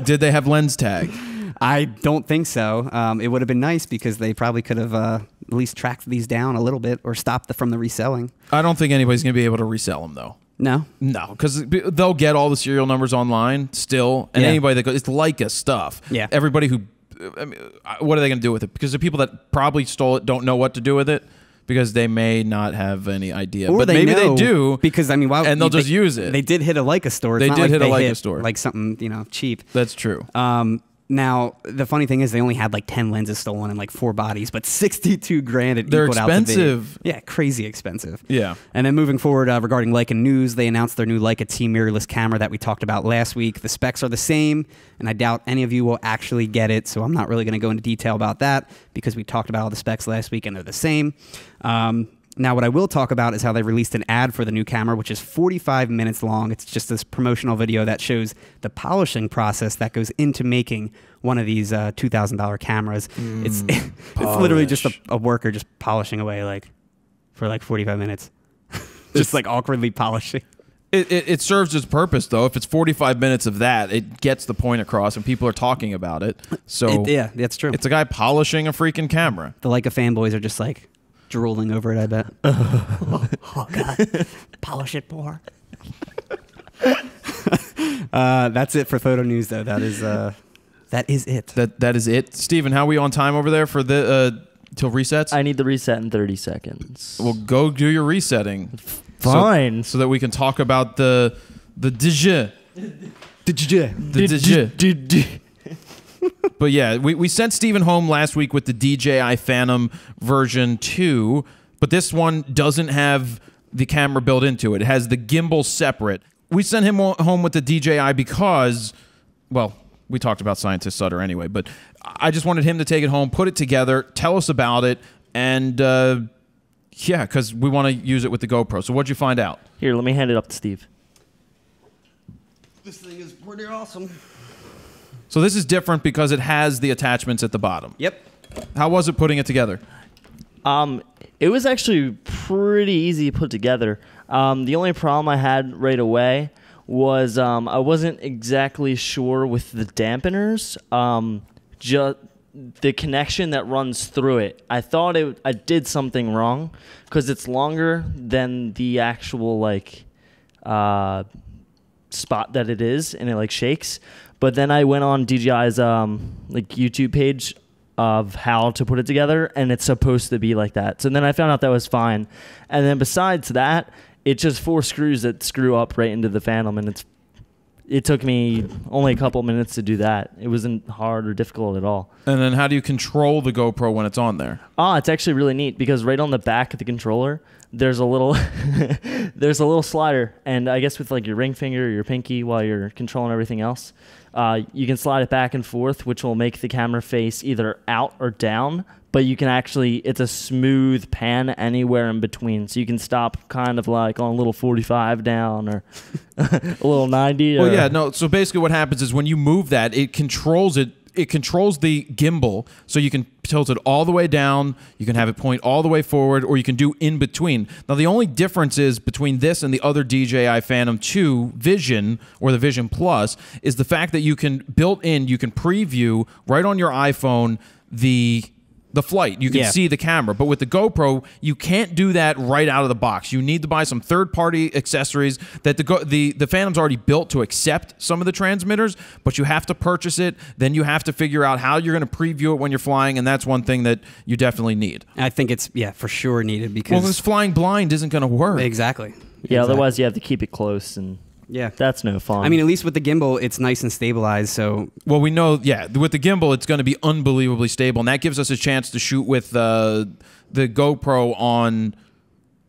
did they have lens tag? I don't think so. It would have been nice because they probably could have at least tracked these down a little bit or stopped from the reselling. I don't think anybody's going to be able to resell them though. No? No, because they'll get all the serial numbers online still, and anybody that goes, it's Leica stuff. Yeah. Everybody who, I mean, what are they going to do with it? Because the people that probably stole it don't know what to do with it because they may not have any idea. Or but maybe they do. Because, I mean, and they'll just use it. They did hit a Leica store. They did hit a Leica store. Like something, cheap. That's true. Now, the funny thing is they only had like 10 lenses stolen and like 4 bodies, but 62 grand it They're equaled expensive. Out the video. Yeah, crazy expensive. Yeah. And then moving forward, regarding Leica News, they announced their new Leica T mirrorless camera that we talked about last week. The specs are the same, and I doubt any of you will actually get it, so I'm not really going to go into detail about that because we talked about all the specs last week and they're the same. Now, what I will talk about is how they released an ad for the new camera, which is 45 minutes long. It's just this promotional video that shows the polishing process that goes into making one of these $2,000 cameras. It's literally just a worker just polishing away for 45 minutes. Just awkwardly polishing. It serves its purpose, though. If it's 45 minutes of that, it gets the point across, and people are talking about it. So yeah, that's true. It's a guy polishing a freaking camera. The Leica fanboys are just drooling over it, I bet. Oh, God. Polish it more. That's it for photo news, though. That is it. That is it. Steven, how are we on time over there for the till resets? I need the reset in 30 seconds. Well, go do your resetting. Fine. So that we can talk about the DJI. But yeah, we sent Steven home last week with the DJI Phantom version 2. but this one doesn't have the camera built into it. It has the gimbal separate. We sent him home with the DJI because, well, we talked about Scientist Sutter anyway, but I just wanted him to take it home, put it together, tell us about it, and yeah, because we want to use it with the GoPro. So what'd you find out? Here, let me hand it up to Steve. This thing is pretty awesome. So this is different because it has the attachments at the bottom. Yep. How was it putting it together? It was actually pretty easy to put together. The only problem I had right away was I wasn't exactly sure with the dampeners. Just the connection that runs through it. I thought I did something wrong because it's longer than the actual like spot that it is, and it like shakes. But then I went on DJI's like YouTube page of how to put it together, and it's supposed to be like that. So then I found out that was fine. And then besides that, it's just 4 screws that screw up right into the Phantom, and it took me only a couple minutes to do that. It wasn't hard or difficult at all. And then how do you control the GoPro when it's on there? It's actually really neat because right on the back of the controller, there's a little there's a little slider, and I guess with like your ring finger or your pinky while you're controlling everything else, you can slide it back and forth, which will make the camera face either out or down. But you can actually, it's a smooth pan anywhere in between. So you can stop kind of like on a little 45 down or a little 90. Well, yeah, no. So basically what happens is when you move that, it controls it. It controls the gimbal, so you can tilt it all the way down, you can have it point all the way forward, or you can do in between. Now, the only difference is between this and the other DJI Phantom II Vision, or the Vision Plus, is the fact that you can preview right on your iPhone the flight. You can see the camera. But with the GoPro, you can't do that right out of the box. You need to buy some third-party accessories that the Phantom's already built to accept some of the transmitters, but you have to purchase it. Then you have to figure out how you're going to preview it when you're flying, and that's one thing that you definitely need. I think it's, for sure needed because... Well, this flying blind isn't going to work. Exactly. Yeah, otherwise you have to keep it close, and... Yeah. That's no fun. I mean, at least with the gimbal, it's nice and stabilized, so... Well, we know, with the gimbal, it's going to be unbelievably stable, and that gives us a chance to shoot with the GoPro on...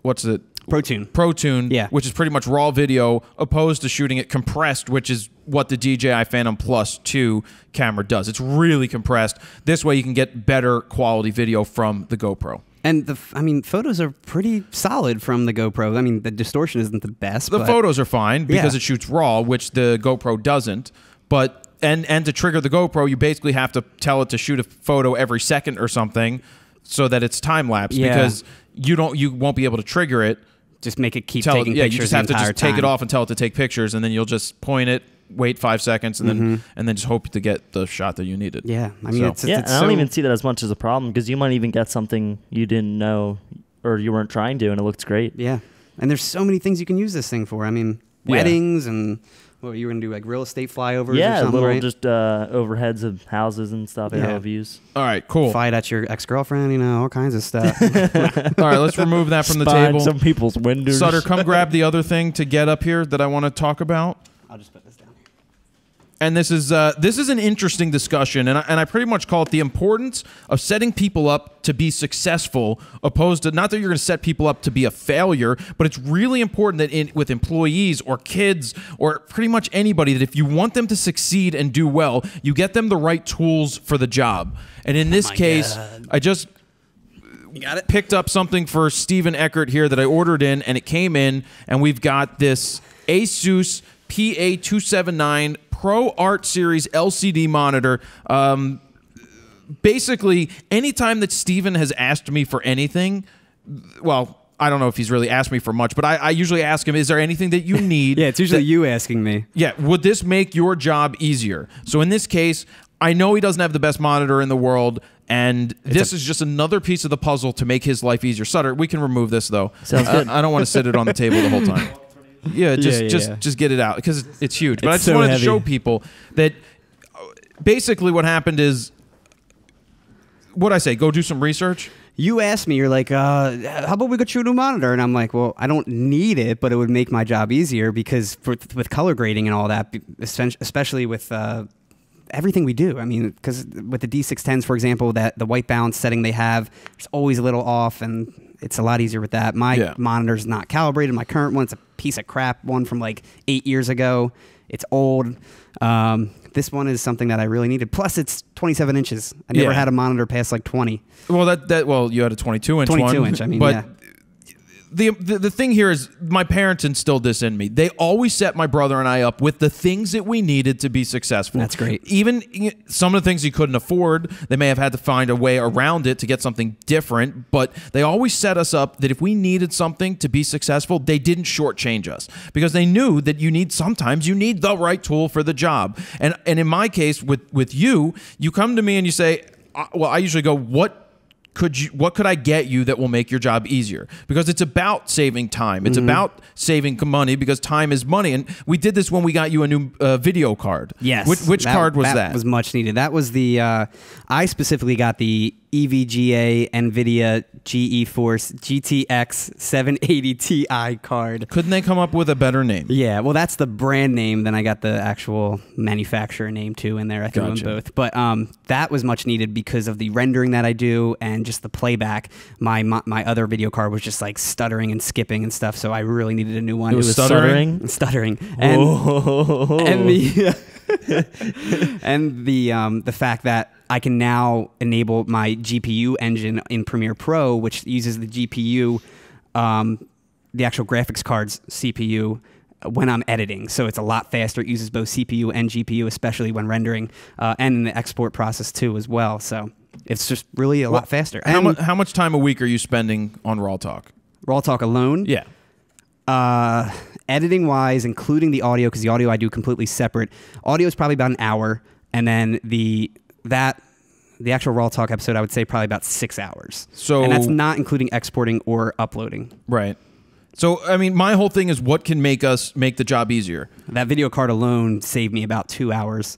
What's it? ProTune. Which is pretty much raw video, opposed to shooting it compressed, which is what the DJI Phantom Plus 2 camera does. It's really compressed. This way you can get better quality video from the GoPro. And photos are pretty solid from the GoPro. I mean, the distortion isn't the best. The photos are fine because it shoots RAW, which the GoPro doesn't. But and to trigger the GoPro, you basically have to tell it to shoot a photo every second or something, so that it's time lapse. Because you won't be able to trigger it. Just make it keep taking pictures. You just have to take it off and tell it to take pictures, and then you'll just point it, wait 5 seconds, and then just hope to get the shot that you needed. Yeah, I mean, it's I don't even see that as much as a problem because you might even get something you didn't know or you weren't trying to, and it looks great. Yeah, and there's so many things you can use this thing for. I mean, weddings and you were gonna do like real estate flyovers. Yeah, or something, little right? just overheads of houses and stuff. Aerial views. All right, cool. Fly it at your ex-girlfriend, all kinds of stuff. All right, let's remove that from the table. Some people's windows. Sutter, come grab the other thing to get up here that I want to talk about. I'll just put this down here. And this is an interesting discussion, and I pretty much call it the importance of setting people up to be successful, opposed to not that you're going to set people up to be a failure, but it's really important that with employees or kids or pretty much anybody, that if you want them to succeed and do well, you get them the right tools for the job. And in this case, I just picked up something for Steven Eckert here that I ordered in, and it came in, and we've got this Asus PA279 Pro Art Series LCD monitor. Basically, anytime that Steven has asked me for anything, well, I don't know if he's really asked me for much, but I usually ask him, is there anything that you need? Yeah, it's usually you asking me. Yeah, would this make your job easier? So in this case, I know he doesn't have the best monitor in the world, and this is just another piece of the puzzle to make his life easier. Sutter, we can remove this, though. Sounds good. I don't want to sit it on the table the whole time. Yeah, just get it out because it's huge. But I just wanted to show people that basically what happened is, what'd I say? Go do some research? You asked me, you're like, how about we get you a new monitor? And I'm like, well, I don't need it, but it would make my job easier because with color grading and all that, especially with everything we do. I mean, because with the D610s, for example, that the white balance setting they have, it's always a little off, and it's a lot easier with that. My monitor's not calibrated. My current one, it's a piece of crap one from like 8 years ago. It's old. This one is something that I really needed. Plus, it's 27 inches. I never had a monitor past like 20. Well, well, you had a 22-inch one. 22-inch, I mean, but yeah. The thing here is my parents instilled this in me. They always set my brother and I up with the things that we needed to be successful. That's great. Even some of the things he couldn't afford, they may have had to find a way around it to get something different, but they always set us up that if we needed something to be successful, they didn't shortchange us because they knew that sometimes you need the right tool for the job. And in my case with you come to me and you say, well, I usually go, what could I get you that will make your job easier? Because it's about saving time. It's about saving money because time is money. And we did this when we got you a new video card. Yes. Which card was that? That was much needed. That was the, I specifically got the EVGA NVIDIA GeForce GTX 780 Ti card. Couldn't they come up with a better name? Yeah, well, that's the brand name. Then I got the actual manufacturer name too in there. I threw them both. But that was much needed because of the rendering that I do and just the playback. My other video card was just like stuttering and skipping and stuff. So I really needed a new one. It was stuttering? Stuttering. And the fact that I can now enable my GPU engine in Premiere Pro, which uses the GPU, the actual graphics card's CPU, when I'm editing. So it's a lot faster. It uses both CPU and GPU, especially when rendering, and in the export process too as well. So it's just really a lot faster. How much time a week are you spending on RAWtalk? RAWtalk alone? Yeah. Editing wise, including the audio, because the audio I do completely separate. Audio is probably about an hour, and then the actual RAWtalk episode, I would say probably about 6 hours. And that's not including exporting or uploading. Right. So, I mean, my whole thing is what can make the job easier? That video card alone saved me about 2 hours.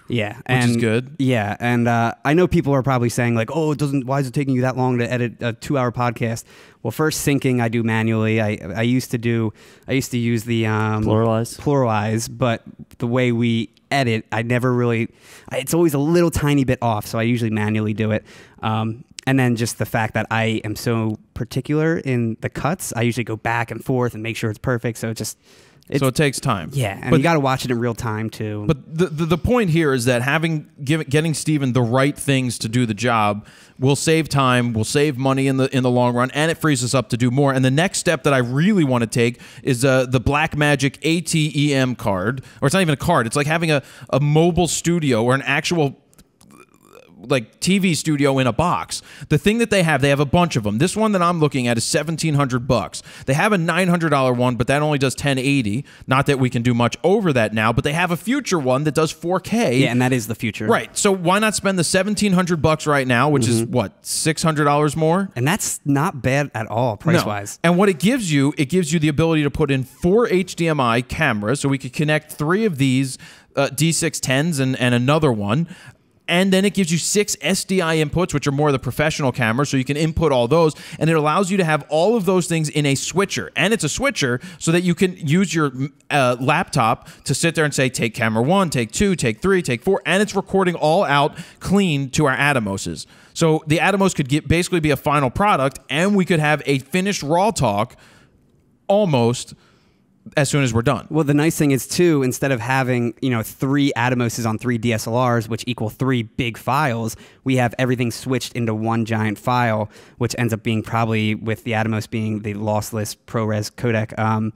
Yeah. Which is good. Yeah. And I know people are probably saying like, oh, why is it taking you that long to edit a 2-hour podcast? Well, first syncing I do manually. I used to use the pluralize, but the way we edit, I never really, it's always a little tiny bit off. So I usually manually do it. And then just the fact that I am so particular in the cuts, I usually go back and forth and make sure it's perfect. So it takes time. Yeah, and you got to watch it in real time too. But the point here is that getting Steven the right things to do the job will save time, will save money in the long run, and it frees us up to do more. And the next step that I really want to take is the Blackmagic ATEM card, or it's not even a card. It's like having a mobile studio or an actual like TV studio in a box. The thing that they have a bunch of them. This one that I'm looking at is $1,700. They have a $900 one, but that only does 1080. Not that we can do much over that now, but they have a future one that does 4K. Yeah, and that is the future. Right. So why not spend the $1,700 right now, which is what, $600 more? And that's not bad at all price-wise. No. And what it gives you the ability to put in 4 HDMI cameras, so we could connect 3 of these D610s and another one. And then it gives you 6 SDI inputs, which are more of the professional cameras, so you can input all those. And it allows you to have all of those things in a switcher. And it's a switcher so that you can use your laptop to sit there and say, take camera 1, take 2, take 3, take 4. And it's recording all out clean to our Atomoses. So the Atomos could basically be a final product, and we could have a finished RAWtalk almost as soon as we're done. Well, the nice thing is too, instead of having 3 Atomoses on 3 DSLRs, which equal 3 big files, we have everything switched into one giant file, which ends up being probably, with the Atomos being the lossless ProRes codec, I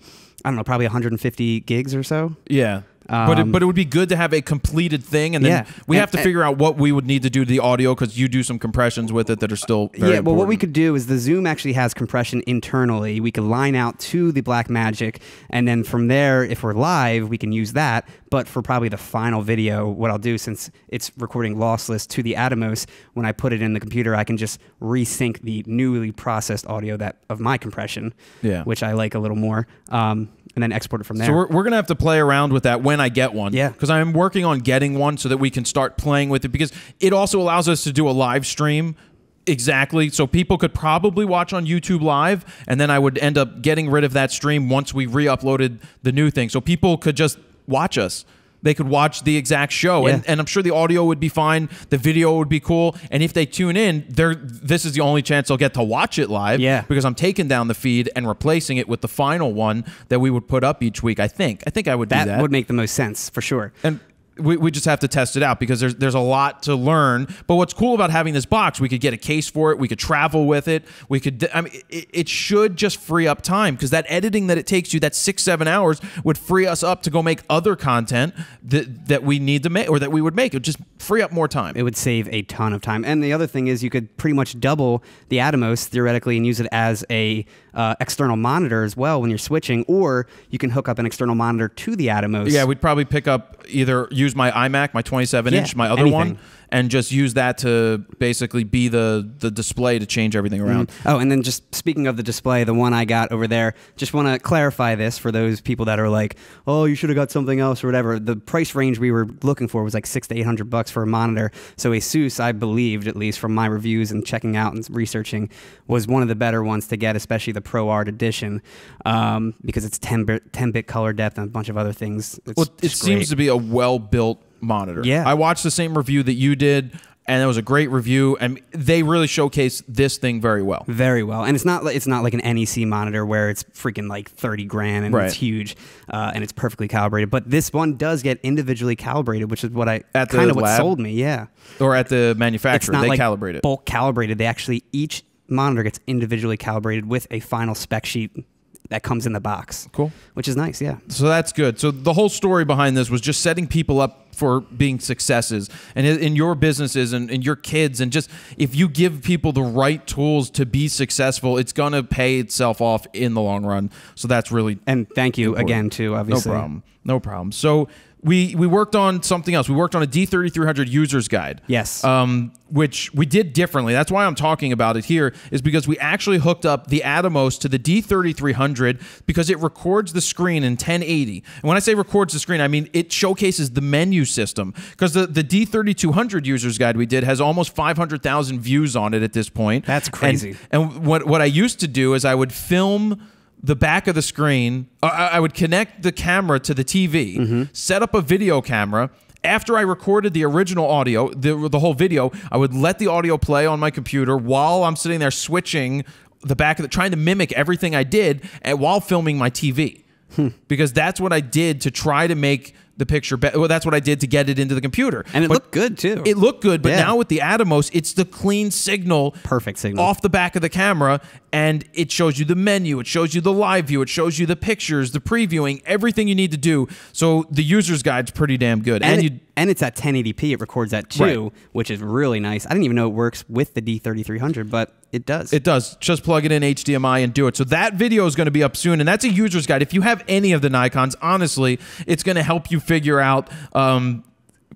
don't know, probably 150 gigs or so. Yeah. But it would be good to have a completed thing, and then we have to figure out what we would need to do to the audio, because you do some compressions with it that are still very important. Well, what we could do is the Zoom actually has compression internally. We could line out to the Blackmagic, and then from there, if we're live, we can use that. But for probably the final video, what I'll do, since it's recording lossless to the Atomos, when I put it in the computer, I can just resync the newly processed audio of my compression, which I like a little more. And then export it from there. So we're going to have to play around with that when I get one. Yeah. Because I'm working on getting one so that we can start playing with it, because it also allows us to do a live stream. Exactly. So people could probably watch on YouTube Live, and then I would end up getting rid of that stream once we re-uploaded the new thing. So people could just watch us They could watch the exact show, Yeah. and I'm sure the audio would be fine. The video would be cool, and if they tune in, this is the only chance they'll get to watch it live. Yeah. Because I'm taking down the feed and replacing it with the final one that we would put up each week. I think I would do that. That would make the most sense for sure. And we just have to test it out because there's a lot to learn. But what's cool about having this box, we could get a case for it. We could travel with it. We could, I mean, it should just free up time because that editing that it takes you, that 6-7 hours, would free us up to go make other content that we need to make or that we would make. It would just free up more time. It would save a ton of time. And the other thing is you could pretty much double the Atomos theoretically and use it as a external monitor as well when you're switching, or you can hook up an external monitor to the Atomos. Yeah, we'd probably pick up use my iMac, my 27-inch, my other one, and just use that to basically be the display to change everything around. Oh, and then just speaking of the display, the one I got over there, just want to clarify this for those people that are like, oh, you should have got something else or whatever. The price range we were looking for was like $600 to $800 for a monitor. So Asus, I believed, at least from my reviews and checking out and researching, was one of the better ones to get, especially the Pro Art Edition, because it's 10-bit color depth and a bunch of other things. It seems to be a well-built monitor. Yeah. I watched the same review that you did, and it was a great review, and they really showcase this thing very well. Very well. And it's not like an NEC monitor where it's freaking like 30 grand and it's huge and it's perfectly calibrated. But this one does get individually calibrated, which is what what sold me. Yeah. Or at the manufacturer, it's not they like calibrate it. Bulk calibrated. They actually, each monitor gets individually calibrated with a final spec sheet that comes in the box. Cool. Which is nice, yeah. So that's good. So the whole story behind this was just setting people up for being successes and in your businesses and in your kids, and just if you give people the right tools to be successful, it's gonna pay itself off in the long run. So that's really and thank you important. Again too, obviously. No problem. So we worked on something else. We worked on a D3300 user's guide. Yes. Which we did differently. That's why I'm talking about it here, is because we actually hooked up the Atomos to the D3300 because it records the screen in 1080. And when I say records the screen, I mean it showcases the menu system, because the D3200 user's guide we did has almost 500,000 views on it at this point. That's crazy. And what I used to do is I would film the back of the screen. I would connect the camera to the TV, set up a video camera. After I recorded the original audio, the whole video, I would let the audio play on my computer while I'm sitting there switching the back of the, trying to mimic everything I did while filming my TV. Because that's what I did to try to make the picture better. Well, that's what I did to get it into the computer. And it looked good too. It looked good, but now with the Atomos, it's the clean signal. Perfect signal. Off the back of the camera, and it shows you the menu, it shows you the live view, it shows you the pictures, the previewing, everything you need to do. So the user's guide's pretty damn good. And it's at 1080p. It records that too, which is really nice. I didn't even know it works with the D3300, but it does. It does. Just plug it in HDMI and do it. So that video is going to be up soon, and that's a user's guide. If you have any of the Nikons, honestly, it's going to help you figure out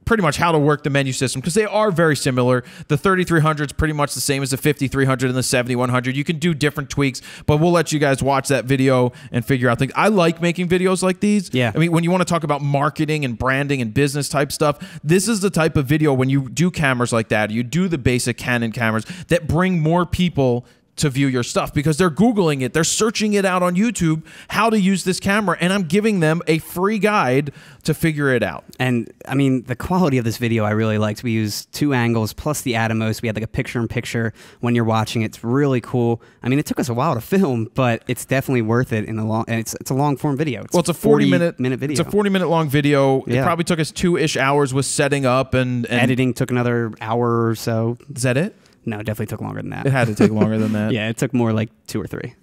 pretty much how to work the menu system, because they are very similar. The 3300 is pretty much the same as the 5300 and the 7100. You can do different tweaks, but we'll let you guys watch that video and figure out things. I like making videos like these. Yeah. I mean, when you want to talk about marketing and branding and business type stuff, this is the type of video when you do cameras like that, you do the basic Canon cameras that bring more people to view your stuff, because they're Googling it, they're searching it out on YouTube, how to use this camera, and I'm giving them a free guide to figure it out. And I mean, the quality of this video I really liked. We used 2 angles plus the Atomos. We had like a picture-in-picture when you're watching. It's really cool. I mean, it took us a while to film, but it's definitely worth it in the long. And it's a long-form video. It's a 40-minute video. It's a 40-minute long video. Yeah. It probably took us 2-ish hours with setting up and editing took another hour or so. Is that it? No, it definitely took longer than that. It had to take longer than that. Yeah, it took more like 2 or 3.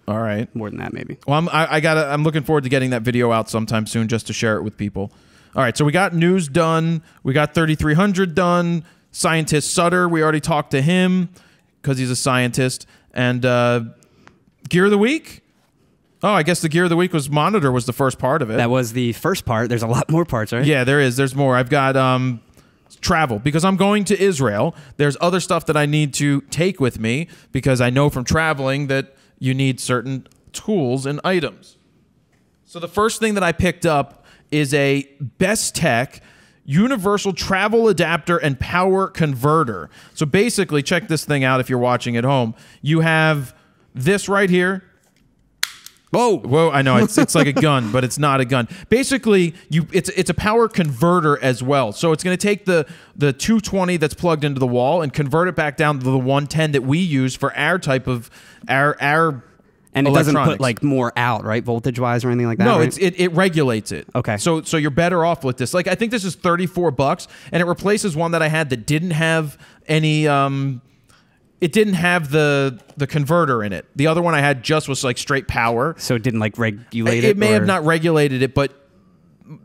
All right. More than that, maybe. Well, I'm looking forward to getting that video out sometime soon, just to share it with people. All right, so we got news done. We got 3300 done. Scientist Sutter, we already talked to him because he's a scientist. And Gear of the Week? Oh, I guess the Gear of the Week was monitor was the first part of it. That was the first part. There's a lot more parts, right? Yeah, there is. There's more. I've got travel, because I'm going to Israel. There's other stuff that I need to take with me, because I know from traveling that you need certain tools and items. So the first thing that I picked up is a Best Tech universal travel adapter and power converter. So basically, check this thing out if you're watching at home. You have this right here. Whoa! I know it's like a gun, but it's not a gun. Basically, it's a power converter as well. So it's going to take the 220 that's plugged into the wall and convert it back down to the 110 that we use for our type of our. And it doesn't put like more out, right, voltage wise or anything like that. No, right? it regulates it. Okay. So you're better off with this. Like I think this is $34, and it replaces one that I had that didn't have any. It didn't have the converter in it. The other one I had just was like straight power. So it didn't like regulate it? It may have not regulated it, but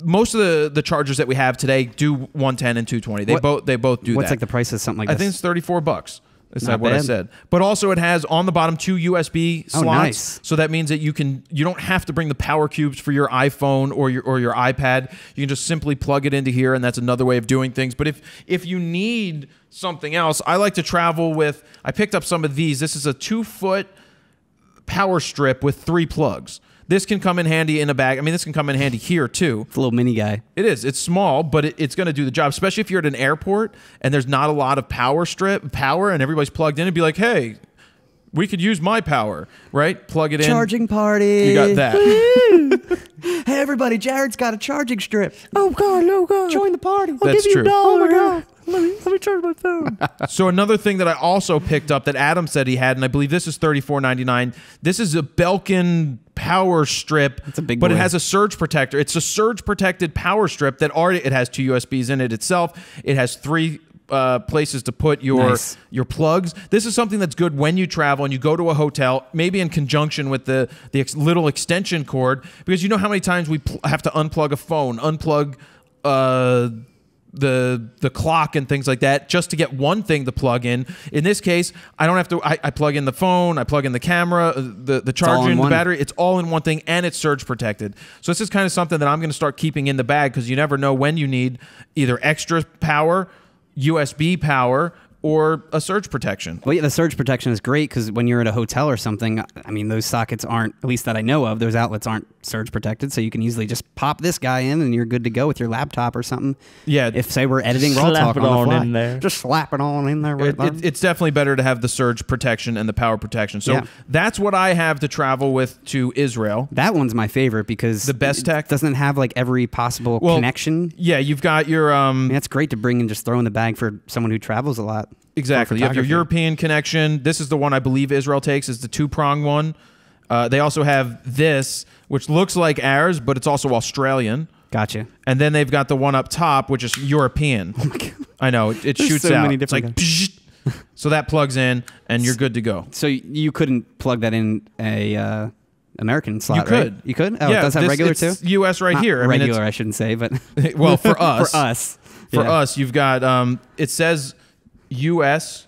most of the chargers that we have today do 110 and 220. They both do that. What's like the price of something like this? I think it's $34. Is Not that what I bad. said? But also it has on the bottom 2 USB slots. Nice. So that means that you don't have to bring the power cubes for your iPhone or your iPad. You can just simply plug it into here, and that's another way of doing things. But if you need something else, I like to travel with. I picked up some of these. This is a 2-foot power strip with 3 plugs. This can come in handy in a bag. I mean, this can come in handy here too. It's a little mini guy. It is. It's small, but it's going to do the job, especially if you're at an airport and there's not a lot of power and everybody's plugged in and be like, hey, we could use my power, right? Plug it in. Charging party. You got that. Hey, everybody, Jared's got a charging strip. Oh God! Join the party. I'll That's give you true. $1. Oh, my God. Let me charge my phone. So another thing that I also picked up that Adam said he had, and I believe this is $34.99. This is a Belkin power strip. It's a big but boy. it has a surge protector. It's a surge protected power strip that already it has 2 USBs in it itself. It has 3 places to put your plugs. This is something that's good when you travel and you go to a hotel, maybe in conjunction with the little extension cord, because you know how many times we have to unplug a phone, unplug the clock and things like that just to get one thing to plug in. In this case, I don't have to. I plug in the phone, I plug in the camera, the charger, and the battery. It's all in one thing, and it's surge protected. So this is kind of something that I'm going to start keeping in the bag because you never know when you need either extra power, USB power, or a surge protection. Well, yeah, the surge protection is great because when you're at a hotel or something, I mean, those sockets aren't, at least that I know of, those outlets aren't surge protected, so you can easily just pop this guy in and you're good to go with your laptop or something. Yeah. If, say, we're editing Slap RAWtalk it on the on fly. in there. Just slap it on in there. It's definitely better to have the surge protection and the power protection. So Yeah. that's what I have to travel with to Israel. That one's my favorite because The best tech? doesn't it have like every possible connection. Yeah, you've got your I mean, that's great to bring and just throw in the bag for someone who travels a lot. exactly. You have your photography. European connection. This is the one I believe Israel takes, is the 2-prong one. They also have this, which looks like ours, but it's also Australian. Gotcha. And then they've got the one up top, which is European. Oh my God. I know it There's shoots so out. many It's like different psh, so that plugs in, and you're good to go. So you couldn't plug that in a American slot, You could. right? You could? Oh, Yeah, it does have this- regular it's too? US right Not here. I mean, regular, I shouldn't say, but well, for us, for us. for Yeah. us, you've got it says US,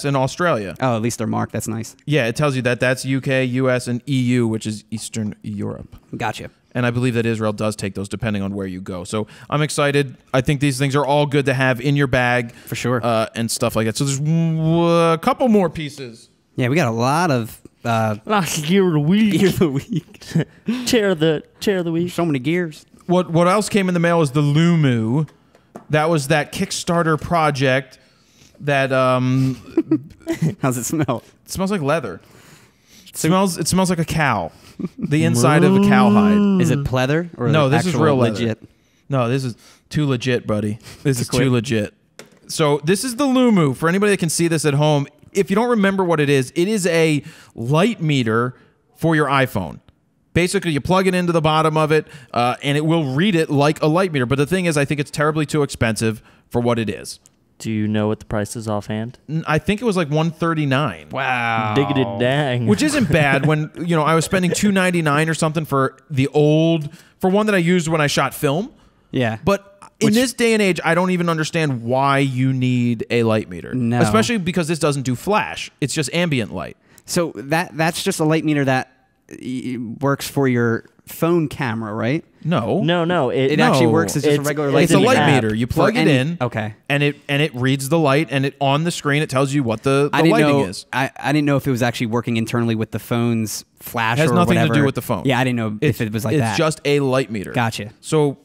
and Australia. Oh, at least they're marked. That's nice. Yeah, it tells you that that's UK, US, and EU, which is Eastern Europe. Gotcha. And I believe that Israel does take those depending on where you go. So I'm excited. I think these things are all good to have in your bag. For sure. And stuff like that. So there's a couple more pieces. Yeah, we got a lot of Last gear of the week. gear of the week. chair of the week. So many gears. What else came in the mail is the Lumu. That was that Kickstarter project that How's it smell? it smells like leather. It smells like a cow. The inside of a cowhide. Is it pleather or No, this is actual real leather. legit? No, this is too legit, buddy. This is Quit. too legit. So this is the Lumu. For anybody that can see this at home, if you don't remember what it is a light meter for your iPhone. Basically, you plug it into the bottom of it, and it will read it like a light meter. But the thing is, I think it's terribly too expensive for what it is. Do you know what the price is offhand? I think it was like $139. Wow. Diggity dang. Which isn't bad when, I was spending $299 or something for one that I used when I shot film. Yeah. But in this day and age, I don't even understand why you need a light meter. No. Especially because this doesn't do flash. It's just ambient light. So that's just a light meter that works for your phone camera, right? No. No. It actually works as just a regular light It's a meter. light app. meter. You plug For it any- in. okay. And it reads the light, and on the screen it tells you what the I didn't lighting know, is. I didn't know if it was actually working internally with the phone's flash It has or nothing whatever. to do with the phone. Yeah, I didn't know if it was like it's that. It's just a light meter. Gotcha. So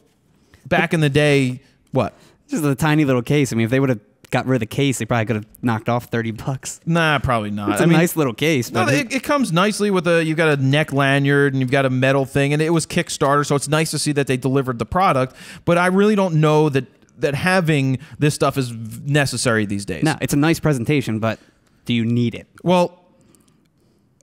back in the day, what? Just a tiny little case. I mean, if they would have got rid of the case, they probably could have knocked off $30. Nah, probably not. It's a nice little case. No, But it comes nicely with you've got a neck lanyard and you've got a metal thing, and it was Kickstarter, so it's nice to see that they delivered the product. But I really don't know that having this stuff is necessary these days. no, it's a nice presentation, but do you need it? Well,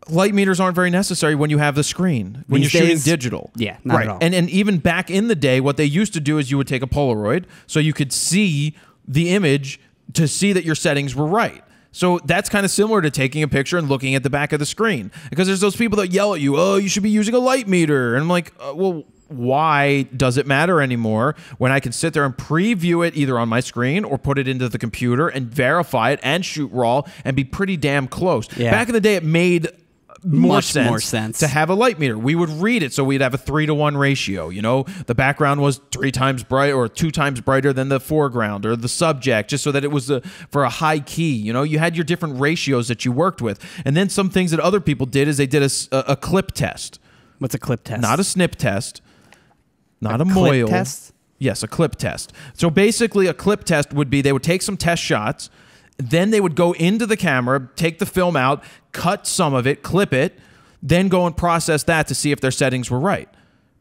light meters aren't very necessary when you have the screen, when These you're shooting days, digital. yeah, not right. at all. And even back in the day, what they used to do is you would take a Polaroid so you could see the image to see that your settings were right. So that's kind of similar to taking a picture and looking at the back of the screen. Because there's those people that yell at you, oh, you should be using a light meter. And I'm like, well, why does it matter anymore when I can sit there and preview it either on my screen or put it into the computer and verify it and shoot RAW and be pretty damn close. Yeah. Back in the day, it made more Much more sense to have a light meter. We would read it, so we'd have a 3-to-1 ratio. You know, the background was 3 times bright or 2 times brighter than the foreground or the subject, just so that it was for a high key. You know, you had your different ratios that you worked with. And then some things that other people did is they did a clip test. What's a clip test? Not a snip test. Not a clip moil. test? Yes, a clip test. So basically a clip test would be they would take some test shots, then they would go into the camera, take the film out, cut some of it, clip it, then go and process that to see if their settings were right.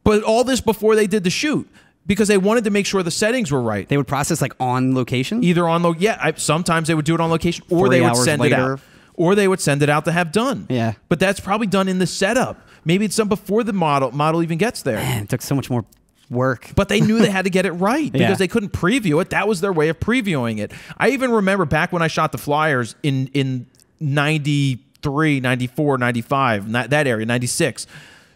But all this before they did the shoot because they wanted to make sure the settings were right. They would process like on location? Either on sometimes they would do it on location or 40 they would hours send later. it out. Or they would send it out to have done. Yeah. But that's probably done in the setup. Maybe it's done before the model even gets there. Man, it took so much more work. But they knew they had to get it right because Yeah. they couldn't preview it. That was their way of previewing it. I even remember back when I shot the flyers in 93, 94, 95, that area, 96,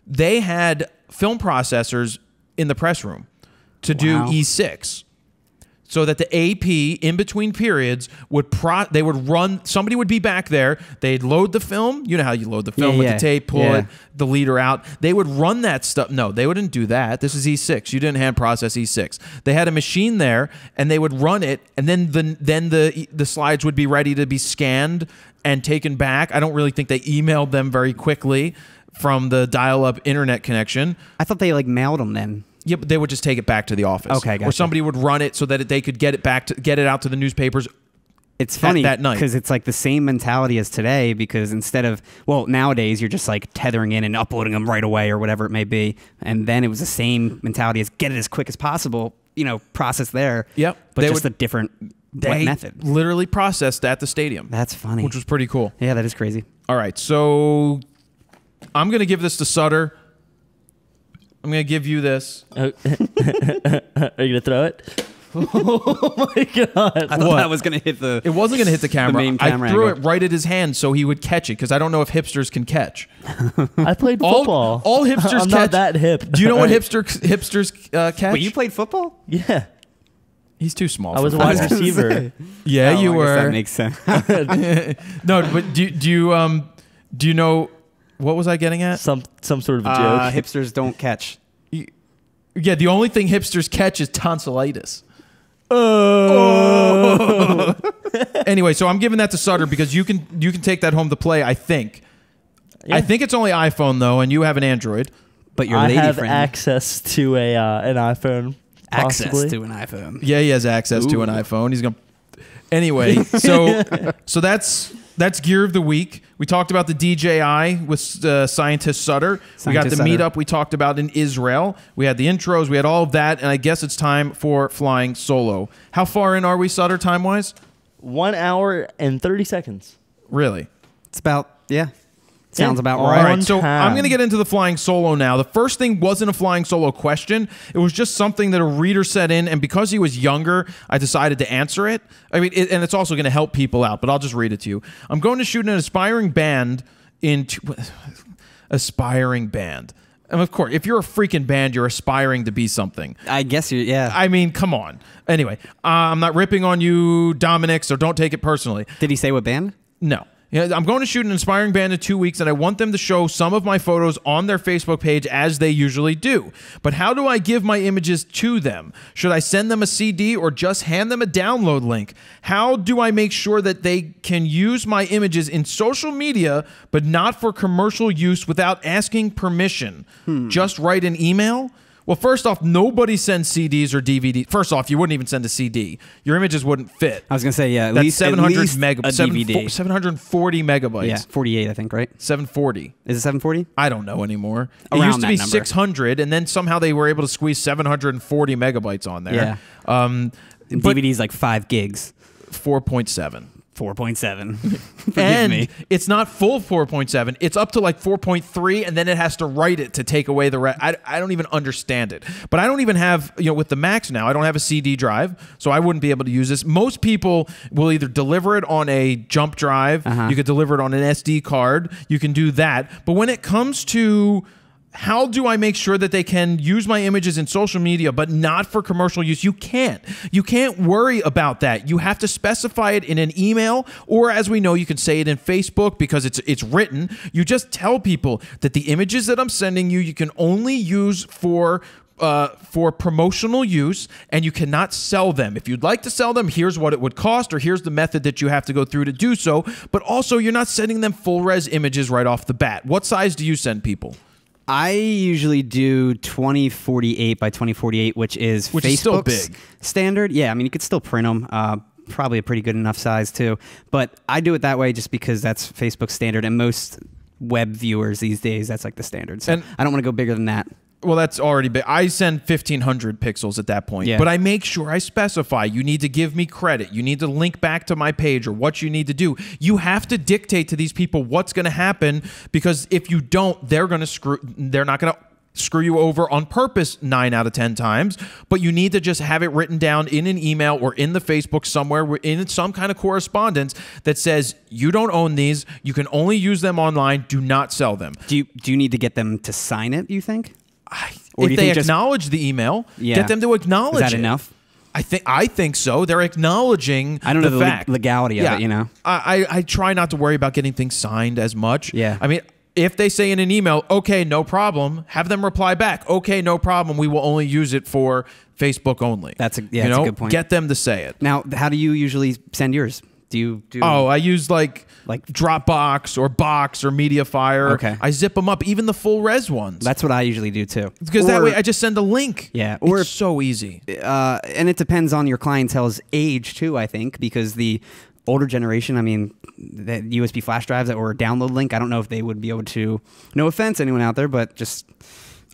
they had film processors in the press room to do Wow. E6. So that the AP in between periods they would run, somebody would be back there, they'd load the film, you know how you load the film with the tape, pull it, the leader out. They would run that stuff. No, they wouldn't do that. This is E6. You didn't hand process E6. They had a machine there and they would run it, and then the slides would be ready to be scanned and taken back. I don't really think they emailed them very quickly from the dial-up internet connection. I thought they like mailed them then. Yeah, but they would just take it back to the office. Okay, gotcha. Or somebody would run it so that they could get it out to the newspapers. It's funny that night. because it's like the same mentality as today, because instead of, well, nowadays you're just like tethering in and uploading them right away or whatever it may be. And then it was the same mentality as get it as quick as possible, you know, process there. Yep. But They just would- a different They method. literally processed at the stadium. That's funny. Which was pretty cool. Yeah, that is crazy. All right, so I'm going to give this to Sutter. I'm going to give you this. Are you gonna throw it? Oh my god! I thought that was going to hit the... It wasn't going to hit the camera. main camera I threw angle. it right at his hand so he would catch it because I don't know if hipsters can catch. I played football. All hipsters I'm catch. not that hip. Do you know what hipsters catch? Wait, you played football? Yeah, He's too small. I was a for wide football. receiver. Yeah, Oh, you I guess were. that makes sense. No, but do you know what was I getting at? Some sort of a joke. Hipsters don't catch. Yeah, the only thing hipsters catch is tonsillitis. Anyway, so I'm giving that to Sutter because you can take that home to play. I think. Yeah. I think it's only iPhone though, and you have an Android. But your I lady have friend... access to an iPhone. access possibly. to an iPhone. Yeah, he has access to an Ooh. iPhone. He's gonna. Anyway, so that's gear of the week. We talked about the DJI with scientist Sutter. We got Scientist the Sutter. meetup we talked about in Israel. We had the intros. We had all of that, and I guess it's time for flying solo. How far in are we, Sutter, time wise? 1 hour and 30 seconds. Really? It's about, yeah. Sounds Yeah. about All All right. right, On so time. I'm going to get into the flying solo now. The first thing wasn't a flying solo question. It was just something that a reader sent in, and because he was younger, I decided to answer it. I mean, and it's also going to help people out, but I'll just read it to you. I'm going to shoot an aspiring band aspiring band. And of course, if you're a freaking band, you're aspiring to be something. I guess you're, yeah. I mean, come on. Anyway, I'm not ripping on you, Dominic, so don't take it personally. Did he say what band? No. Yeah, I'm going to shoot an inspiring band in 2 weeks, and I want them to show some of my photos on their Facebook page as they usually do. But how do I give my images to them? Should I send them a CD or just hand them a download link? How do I make sure that they can use my images in social media, but not for commercial use without asking permission? Just write an email? Well, first off, nobody sends CDs or DVDs. First off, you wouldn't even send a CD. Your images wouldn't fit. I was gonna say, yeah, at That's least 700 a DVD. 740 megabytes. Yeah, 48, I think, right? 740. Is it 740? I don't know anymore. It Around used to be that number. 600, and then somehow they were able to squeeze 740 megabytes on there. Yeah. And DVD's like 5 gigs. 4.7. 4.7. Forgive And me. it's not full 4.7. It's up to like 4.3, and then it has to write it to take away the rest. I don't even understand it. But I don't even have, with the Macs now, I don't have a CD drive, so I wouldn't be able to use this. Most people will either deliver it on a jump drive, you could deliver it on an SD card, you can do that. But when it comes to how do I make sure that they can use my images in social media but not for commercial use? You can't. You can't worry about that. You have to specify it in an email, or as we know, you can say it in Facebook because it's written. You just tell people that the images that I'm sending you, you can only use for promotional use, and you cannot sell them. If you'd like to sell them, here's what it would cost, or here's the method that you have to go through to do so. But also, you're not sending them full res images right off the bat. What size do you send people? I usually do 2048 by 2048, which is Facebook's still big standard. Yeah, I mean, you could still print them. Probably a pretty good enough size too. But I do it that way just because that's Facebook's standard, and most web viewers these days, that's like the standard. So And I don't want to go bigger than that. Well, that's already big. I send 1,500 pixels at that point. Yeah. But I make sure I specify, you need to give me credit. You need to link back to my page or what you need to do. You have to dictate to these people what's going to happen, because if you don't, they're not going to screw you over on purpose 9 out of 10 times. But you need to just have it written down in an email or in the Facebook somewhere, in some kind of correspondence that says, you don't own these. You can only use them online. Do not sell them. Do you need to get them to sign it, you think? Or if they acknowledge the email, get them to acknowledge it. Is that enough? I think so. They're acknowledging I don't know the the fact. legality of it, I try not to worry about getting things signed as much. Yeah. I mean, if they say in an email, okay, no problem, have them reply back, okay, no problem, we will only use it for Facebook only. That's a good point. Get them to say it. Now, how do you usually send yours? Do you do? Oh, I use like Dropbox or Box or Mediafire. Okay. I zip them up, even the full res ones. That's what I usually do too. Because that way I just send a link. Yeah. Or it's so easy. And it depends on your clientele's age too, I think, because the older generation, I mean, the USB flash drives that were download link, I don't know if they would be able to, no offense anyone out there, but just,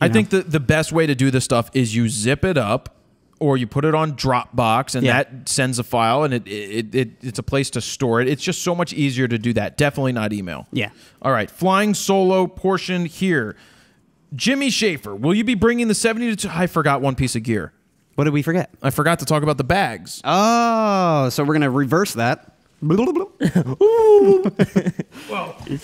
I think the best way to do this stuff is you zip it up, or you put it on Dropbox, and that sends a file, and it's a place to store it. It's just so much easier to do that. Definitely not email. Yeah. All right, flying solo portion here. Jimmy Schaefer, will you be bringing the 72? I forgot one piece of gear. What did we forget? I forgot to talk about the bags. Oh, so we're going to reverse that. Well,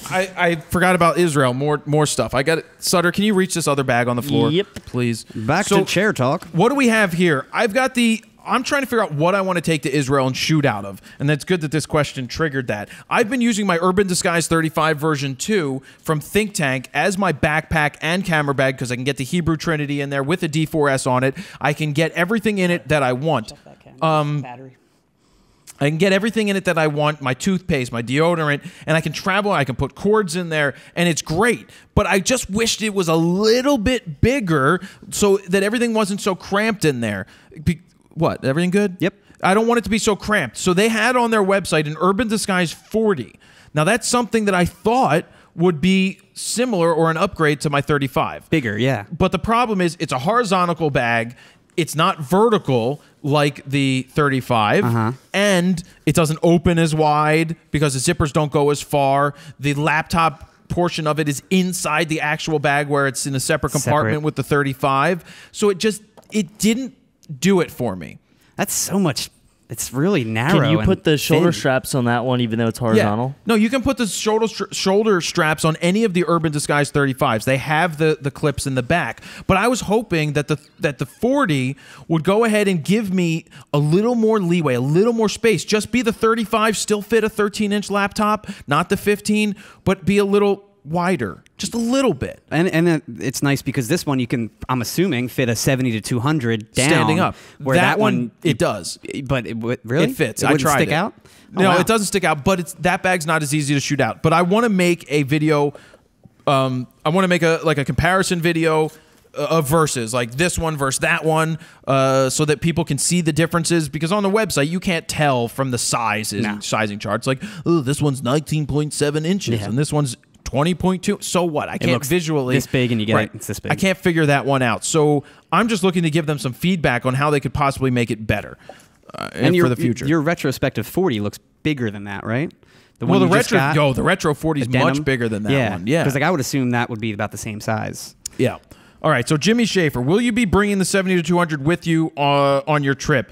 I forgot about Israel. More stuff. I got it. Sutter, can you reach this other bag on the floor? Yep. Please. Back to chair talk. What do we have here? I'm trying to figure out what I want to take to Israel and shoot out of. And that's good that this question triggered that. I've been using my Urban Disguise 35 version 2 from Think Tank as my backpack and camera bag, because I can get the Hebrew Trinity in there with a D4S on it. I can get everything in it that I want. I can get everything in it that I want, my toothpaste, my deodorant, and I can travel, I can put cords in there, and it's great. But I just wished it was a little bit bigger so that everything wasn't so cramped in there. What, everything good? Yep. I don't want it to be so cramped. So they had on their website an Urban Disguise 40. Now that's something that I thought would be similar or an upgrade to my 35. Bigger, yeah. But the problem is it's a horizontal bag. It's not vertical like the 35, and it doesn't open as wide because the zippers don't go as far. The laptop portion of it is inside the actual bag, where it's in a separate compartment with the 35. So it didn't do it for me. That's so much. It's really narrow. Can you put the shoulder thin. straps on that one, even though it's horizontal? Yeah. No, you can put the shoulder straps on any of the Urban Disguise 35s. They have the clips in the back. But I was hoping that the 40 would go ahead and give me a little more leeway, a little more space. Just be the 35, still fit a 13-inch laptop, not the 15, but be a little wider, just a little bit. And it's nice because this one you can, I'm assuming, fit a 70 to 200 down. Standing up. Where that one it does. But really? It fits. It I tried stick it. out? No, wow. It doesn't stick out, but that bag's not as easy to shoot out. But I want to make a video. I want to make a comparison video versus, like this one versus that one, so that people can see the differences. Because on the website, you can't tell from the sizing charts. Like, oh, this one's 19.7 inches and this one's 20.2. So what? I can't visually this big and you get it. It's this big. I can't figure that one out. So I'm just looking to give them some feedback on how they could possibly make it better and for the future. Your retrospective 40 looks bigger than that, right? The retro 40 is much bigger than that one. Yeah, because like I would assume that would be about the same size. Yeah. All right. So Jimmy Schaefer, will you be bringing the 70-200 with you on your trip?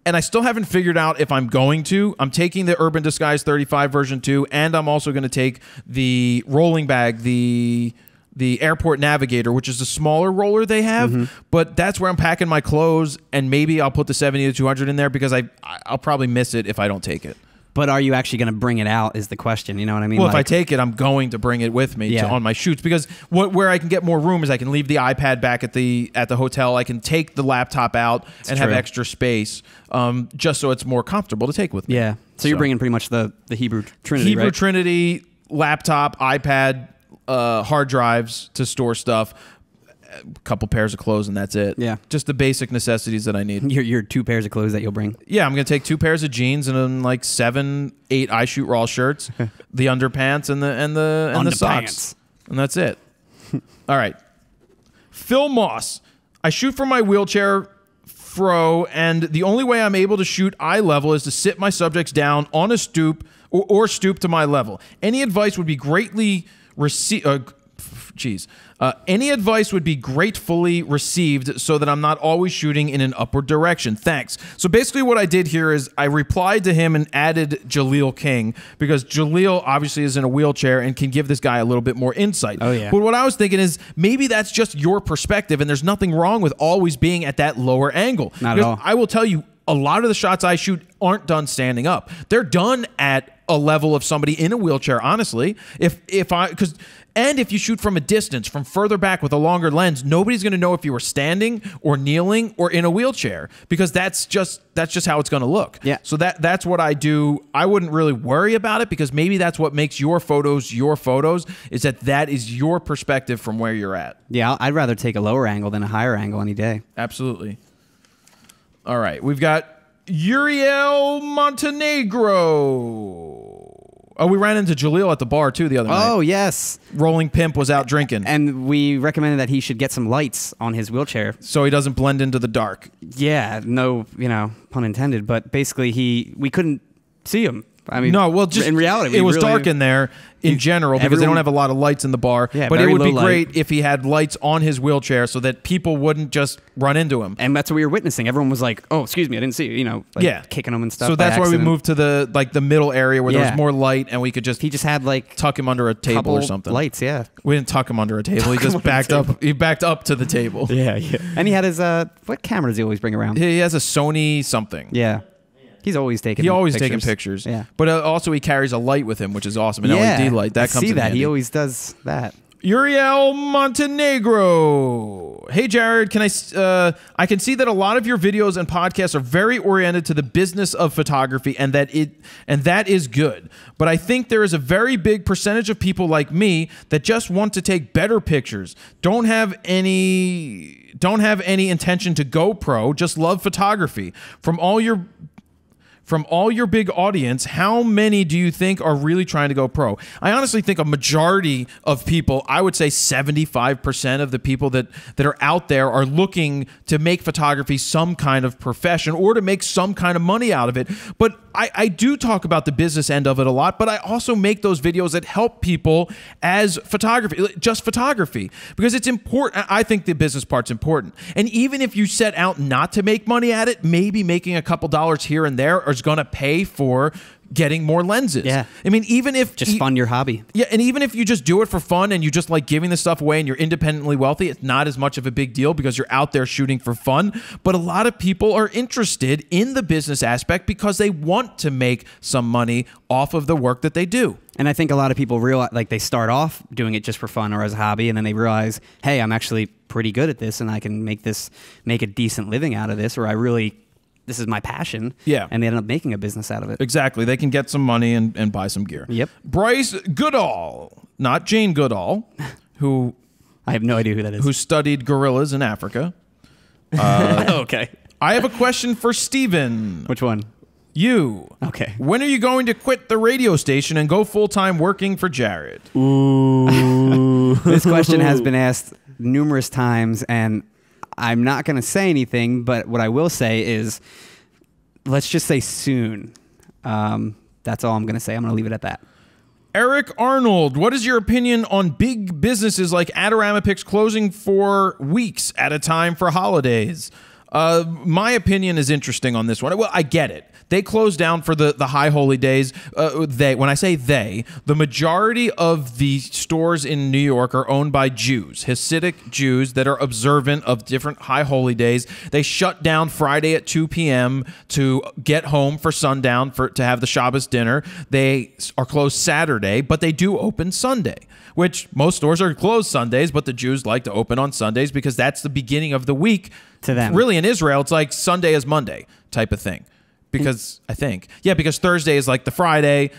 And I still haven't figured out if I'm going to. I'm taking the Urban Disguise 35 version 2, and I'm also going to take the rolling bag, the Airport Navigator, which is the smaller roller they have. But that's where I'm packing my clothes, and maybe I'll put the 70-200 in there because I'll probably miss it if I don't take it. But are you actually going to bring it out is the question. You know what I mean? Well, if I take it, I'm going to bring it with me on my shoots, because where I can get more room is I can leave the iPad back at the hotel. I can take the laptop out and have extra space, just so it's more comfortable to take with me. Yeah. So you're bringing pretty much the Hebrew Trinity, Hebrew Trinity, laptop, iPad, hard drives to store stuff, a couple pairs of clothes, and that's it. Yeah. Just the basic necessities that I need. Your 2 pairs of clothes that you'll bring? Yeah, I'm going to take 2 pairs of jeans and then like 7, 8 I Shoot Raw shirts, the underpants and the socks. And that's it. All right. Phil Moss. I shoot from my wheelchair fro, and the only way I'm able to shoot eye level is to sit my subjects down on a stoop or stoop to my level. Any advice would be greatly received. Any advice would be gratefully received so that I'm not always shooting in an upward direction. Thanks. So basically what I did here is I replied to him and added Jaleel King, because Jaleel obviously is in a wheelchair and can give this guy a little bit more insight. Oh, yeah. But what I was thinking is maybe that's just your perspective, and there's nothing wrong with always being at that lower angle. Not at all. I will tell you, a lot of the shots I shoot aren't done standing up. They're done at a level of somebody in a wheelchair, honestly. And if you shoot from a distance, from further back with a longer lens, nobody's going to know if you were standing or kneeling or in a wheelchair, because that's just how it's going to look. Yeah. So that's what I do. I wouldn't really worry about it, because maybe that's what makes your photos, is that is your perspective from where you're at. Yeah, I'd rather take a lower angle than a higher angle any day. Absolutely. All right, we've got Uriel Montenegro. Oh, we ran into Jaleel at the bar, too, the other night. Oh, yes. Rolling Pimp was out drinking. And we recommended that he should get some lights on his wheelchair, so he doesn't blend into the dark. Yeah, no, pun intended. But basically, we couldn't see him. I mean, no, well, just in reality, it was dark in there in general, because they don't have a lot of lights in the bar. Yeah, but it would be great if he had lights on his wheelchair so that people wouldn't just run into him. And that's what we were witnessing. Everyone was like, "Oh, excuse me, I didn't see you." Kicking him and stuff. So that's why we moved to the middle area where there was more light, and we could just he just had tuck him under a table or something. Lights, yeah. We didn't tuck him under a table. He just backed up. He backed up to the table. Yeah. And he had his what camera does he always bring around? He has a Sony something. Yeah. He's always taking pictures. Yeah. But also he carries a light with him, which is awesome. An LED light. That comes in handy. He always does that. Uriel Montenegro. Hey, Jared, I can see that a lot of your videos and podcasts are very oriented to the business of photography, and that is good. But I think there is a very big percentage of people like me that just want to take better pictures, don't have any intention to go pro, just love photography. From all your big audience, how many do you think are really trying to go pro? I honestly think a majority of people, I would say 75% of the people that are out there are looking to make photography some kind of profession or to make some kind of money out of it. But I do talk about the business end of it a lot, but I also make those videos that help people as just photography, because it's important. I think the business part's important. And even if you set out not to make money at it, maybe making a couple dollars here and there is going to pay for getting more lenses. Yeah. I mean, even if just fund your hobby. Yeah, and even if you just do it for fun and you just like giving this stuff away and you're independently wealthy, it's not as much of a big deal because you're out there shooting for fun. But a lot of people are interested in the business aspect because they want to make some money off of the work that they do. And I think a lot of people realize, like, they start off doing it just for fun or as a hobby, and then they realize, hey, I'm actually pretty good at this and I can make a decent living out of this, or this is my passion. Yeah. And they end up making a business out of it. Exactly. They can get some money and buy some gear. Yep. Bryce Goodall, not Jane Goodall, who I have no idea who that is. who studied gorillas in Africa. Okay. I have a question for Steven. Which one? You. Okay. When are you going to quit the radio station and go full-time working for Jared? Ooh. This question has been asked numerous times, and I'm not going to say anything, but what I will say is, let's just say soon. That's all I'm going to say. I'm going to leave it at that. Eric Arnold, what is your opinion on big businesses like Adorama Picks closing for weeks at a time for holidays? My opinion is interesting on this one. Well, I get it. They close down for the high holy days. When I say they, the majority of the stores in New York are owned by Jews, Hasidic Jews that are observant of different high holy days. They shut down Friday at 2 p.m. to get home for sundown to have the Shabbos dinner. They are closed Saturday, but they do open Sunday, which most stores are closed Sundays, but the Jews like to open on Sundays because that's the beginning of the week. To them. Really, in Israel, it's like Sunday is Monday type of thing. Because because Thursday is like the Friday,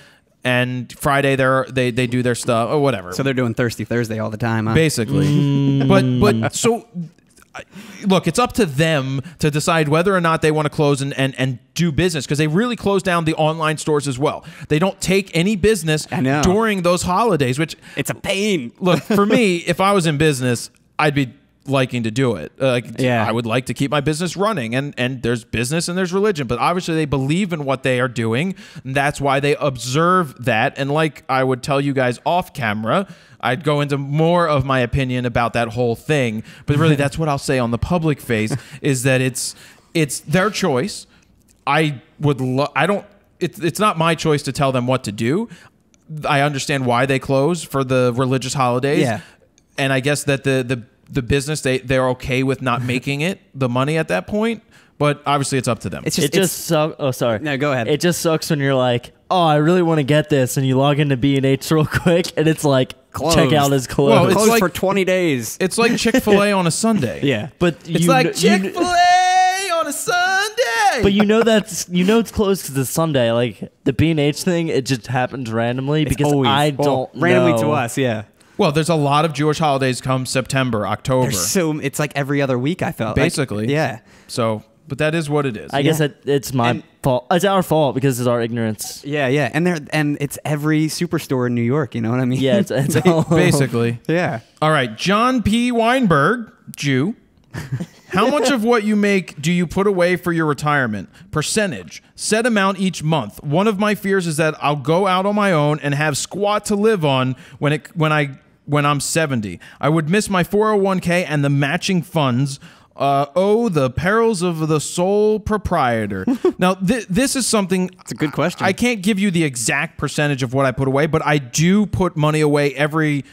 and Friday they do their stuff or whatever. So they're doing Thirsty Thursday all the time, huh? Basically. But so look, it's up to them to decide whether or not they want to close and do business, because they really close down the online stores as well. They don't take any business during those holidays, which it's a pain. Look, for me, if I was in business, I'd be liking to do it. I would like to keep my business running, and there's business and there's religion, but obviously they believe in what they are doing, and that's why they observe that. And like I would tell you guys off camera, I'd go into more of my opinion about that whole thing, but really that's what I'll say on the public face is that it's their choice. It's not my choice to tell them what to do. I understand why they close for the religious holidays. Yeah. And I guess that the business, they're okay with not making the money at that point, but obviously it's up to them. It just sucks. Oh, sorry. No, go ahead. It just sucks when you're like, oh, I really want to get this, and you log into B&H real quick, and it's like, closed. checkout is closed. Well, it's closed like- for 20 days. It's like Chick-fil-A on a Sunday. Yeah. but It's like Chick-fil-A on a Sunday. But it's closed because it's Sunday. Like the B&H thing, it just happens randomly because always, I don't randomly know. to us, yeah. Well, there's a lot of Jewish holidays come September, October. It's like every other week, I felt. Basically. Yeah. So, but that is what it is. I guess it's my fault. It's our fault because it's our ignorance. Yeah, yeah. And it's every superstore in New York, you know what I mean? Yeah, it's all Basically. Yeah. All right. John P. Weinberg, Jew. How much of what you make do you put away for your retirement? Percentage. Set amount each month. One of my fears is that I'll go out on my own and have squat to live on when I'm 70. I would miss my 401k and the matching funds. The perils of the sole proprietor. Now, this is something... It's a good question. I can't give you the exact percentage of what I put away, but I do put money away every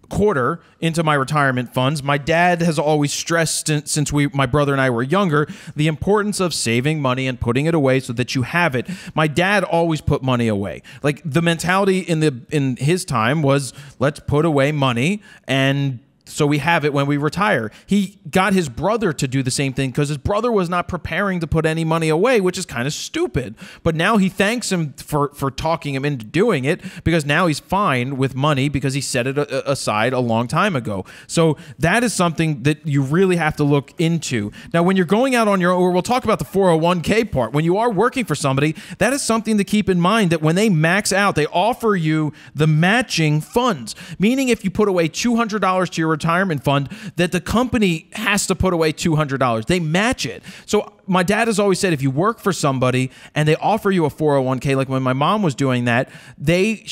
quarter into my retirement funds. My dad has always stressed since my brother and I were younger, the importance of saving money and putting it away so that you have it. My dad always put money away. Like the mentality in his time was, let's put away money and so we have it when we retire. He got his brother to do the same thing because his brother was not preparing to put any money away, which is kind of stupid. But now he thanks him for talking him into doing it, because now he's fine with money because he set it aside a long time ago. So that is something that you really have to look into. Now, when you're going out on your own, or we'll talk about the 401k part, when you are working for somebody, that is something to keep in mind, that when they max out, they offer you the matching funds, meaning if you put away $200 to your retirement fund, that the company has to put away $200. They match it. So my dad has always said, if you work for somebody and they offer you a 401k, like when my mom was doing that, they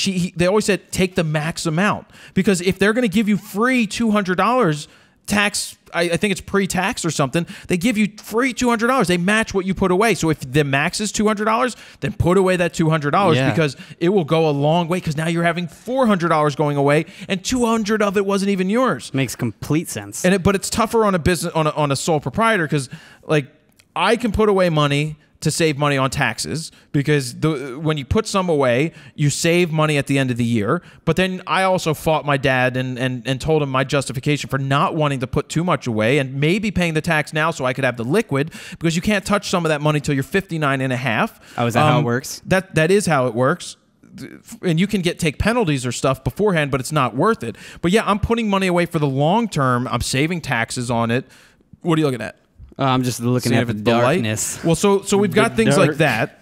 always said, take the max amount, because if they're going to give you free $200 tax, I think it's pre-tax or something, they give you free $200. They match what you put away. So if the max is $200, then put away that $200 because it will go a long way, because now you're having $400 going away and $200 of it wasn't even yours. Makes complete sense. But it's tougher on a business, on a sole proprietor, because like I can put away money to save money on taxes, because when you put some away, you save money at the end of the year. But then I also fought my dad and told him my justification for not wanting to put too much away and maybe paying the tax now so I could have the liquid, because you can't touch some of that money till you're 59 and a half. Oh, is that how it works? That is how it works. and you can take penalties or stuff beforehand, but it's not worth it. But yeah, I'm putting money away for the long term. I'm saving taxes on it. What are you looking at? I'm just looking at the darkness. Well, so we've got things like that.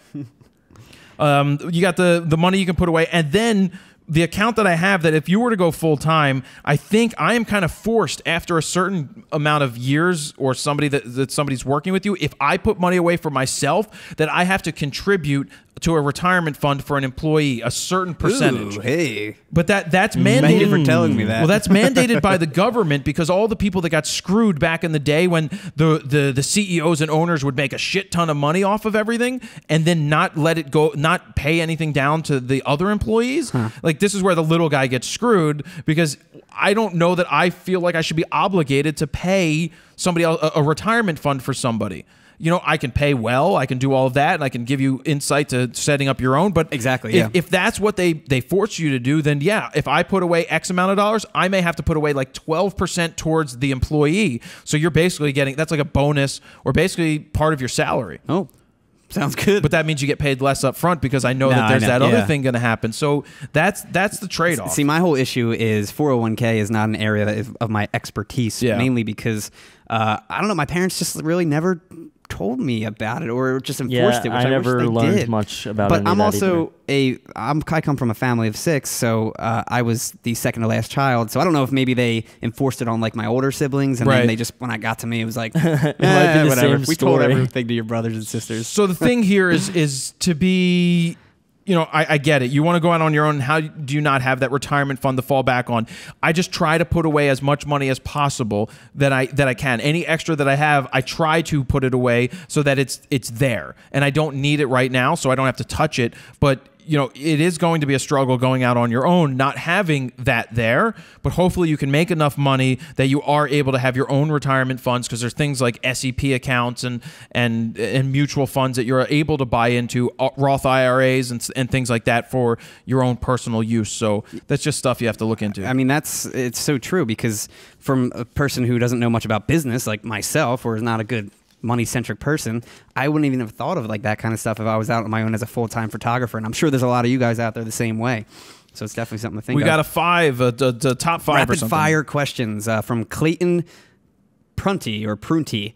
You got the money you can put away, and then the account that I have, that if you were to go full time, I think I am kind of forced after a certain amount of years, or somebody that somebody's working with you, if I put money away for myself, that I have to contribute to a retirement fund for an employee, a certain percentage. Ooh, hey. But that's Thank you mandated for telling me that. Well, that's mandated by the government, because all the people that got screwed back in the day when the CEOs and owners would make a shit ton of money off of everything and then not let it go, not pay anything down to the other employees. Like, this is where the little guy gets screwed, because I don't know that I feel like I should be obligated to pay somebody else a retirement fund for somebody. You know, I can pay well, I can do all of that, and I can give you insight to setting up your own. But exactly, if that's what they force you to do, then yeah, if I put away X amount of dollars, I may have to put away like 12% towards the employee. So you're basically getting, that's like a bonus, or basically part of your salary. Oh, sounds good. But that means you get paid less up front, because I know that there's that other thing going to happen. So that's the trade-off. See, my whole issue is 401k is not an area that is of my expertise, mainly because, I don't know, my parents just really never told me about it, or just enforced it, which I never wish they learned did. much about it. But I'm also I come from a family of 6, so I was the second to last child. So I don't know if maybe they enforced it on like my older siblings, and then they just, when I got to me, it was like, whatever. We told everything to your brothers and sisters. So the thing here is to be, you know, I get it. You want to go out on your own. How do you not have that retirement fund to fall back on? I just try to put away as much money as possible that I can. Any extra that I have, I try to put it away so that it's there. And I don't need it right now, so I don't have to touch it. But you know, it is going to be a struggle going out on your own, not having that there, but hopefully you can make enough money that you are able to have your own retirement funds, because there's things like SEP accounts and mutual funds that you're able to buy into, Roth IRAs and things like that for your own personal use. So that's just stuff you have to look into. I mean, it's so true, because from a person who doesn't know much about business like myself, or is not a good money-centric person, I wouldn't even have thought of like that kind of stuff if I was out on my own as a full-time photographer. And I'm sure there's a lot of you guys out there the same way. So it's definitely something to think of. We got the top 5 Rapid or something. fire questions from Clayton Prunty or Prunty.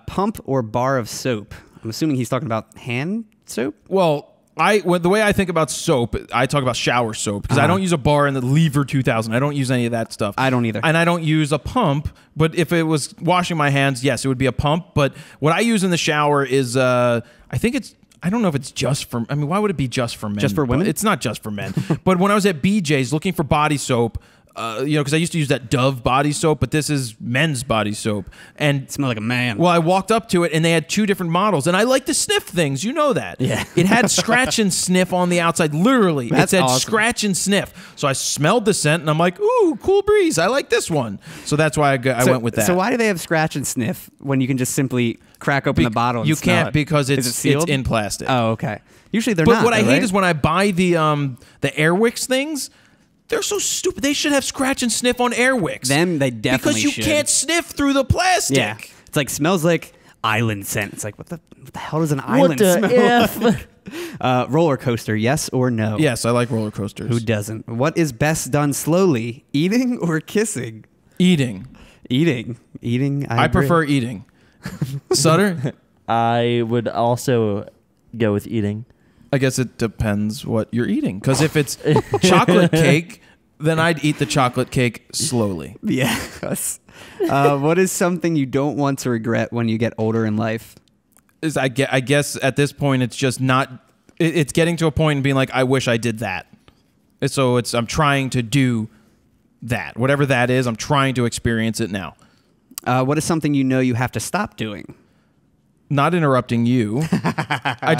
Pump or bar of soap? I'm assuming he's talking about hand soap? Well, the way I think about soap, I talk about shower soap, because I don't use a bar in the Lever 2000. I don't use any of that stuff. I don't either. And I don't use a pump, but if it was washing my hands, yes, it would be a pump. But what I use in the shower is, I don't know if it's just for, I mean, why would it be just for men? Just for women? It's not just for men. But when I was at BJ's looking for body soap, you know, because I used to use that Dove body soap, but this is men's body soap. And it smelled like a man. Well, I walked up to it, and they had 2 different models, and I like to sniff things. You know that. Yeah. It had scratch and sniff on the outside. Literally, That's it said awesome. scratch and sniff. So I smelled the scent, and I'm like, ooh, cool breeze. I like this one. So that's why I went with that. So why do they have scratch and sniff when you can just simply crack open the bottle and You smell can't, it? because Is it it's sealed? in plastic. Oh, okay. Usually they're But not. what I though, hate right? is when I buy the Airwicks things. They're so stupid. They should have scratch and sniff on Airwicks. Them, they definitely because you should. can't sniff through the plastic. Yeah, it's like smells like island scent. It's like what the hell does an island What smell? the F? Roller coaster, yes or no? Yes, I like roller coasters. Who doesn't? What is best done slowly, eating or kissing? Eating. Eating. I agree. prefer eating. Sutter? I would also go with eating. I guess it depends what you're eating. Because if it's chocolate cake, then I'd eat the chocolate cake slowly. Yes. What is something you don't want to regret when you get older in life? I guess at this point, it's just not... It's getting to a point and being like, I wish I did that. So I'm trying to do that. Whatever that is, I'm trying to experience it now. What is something you know you have to stop doing? Not interrupting you. I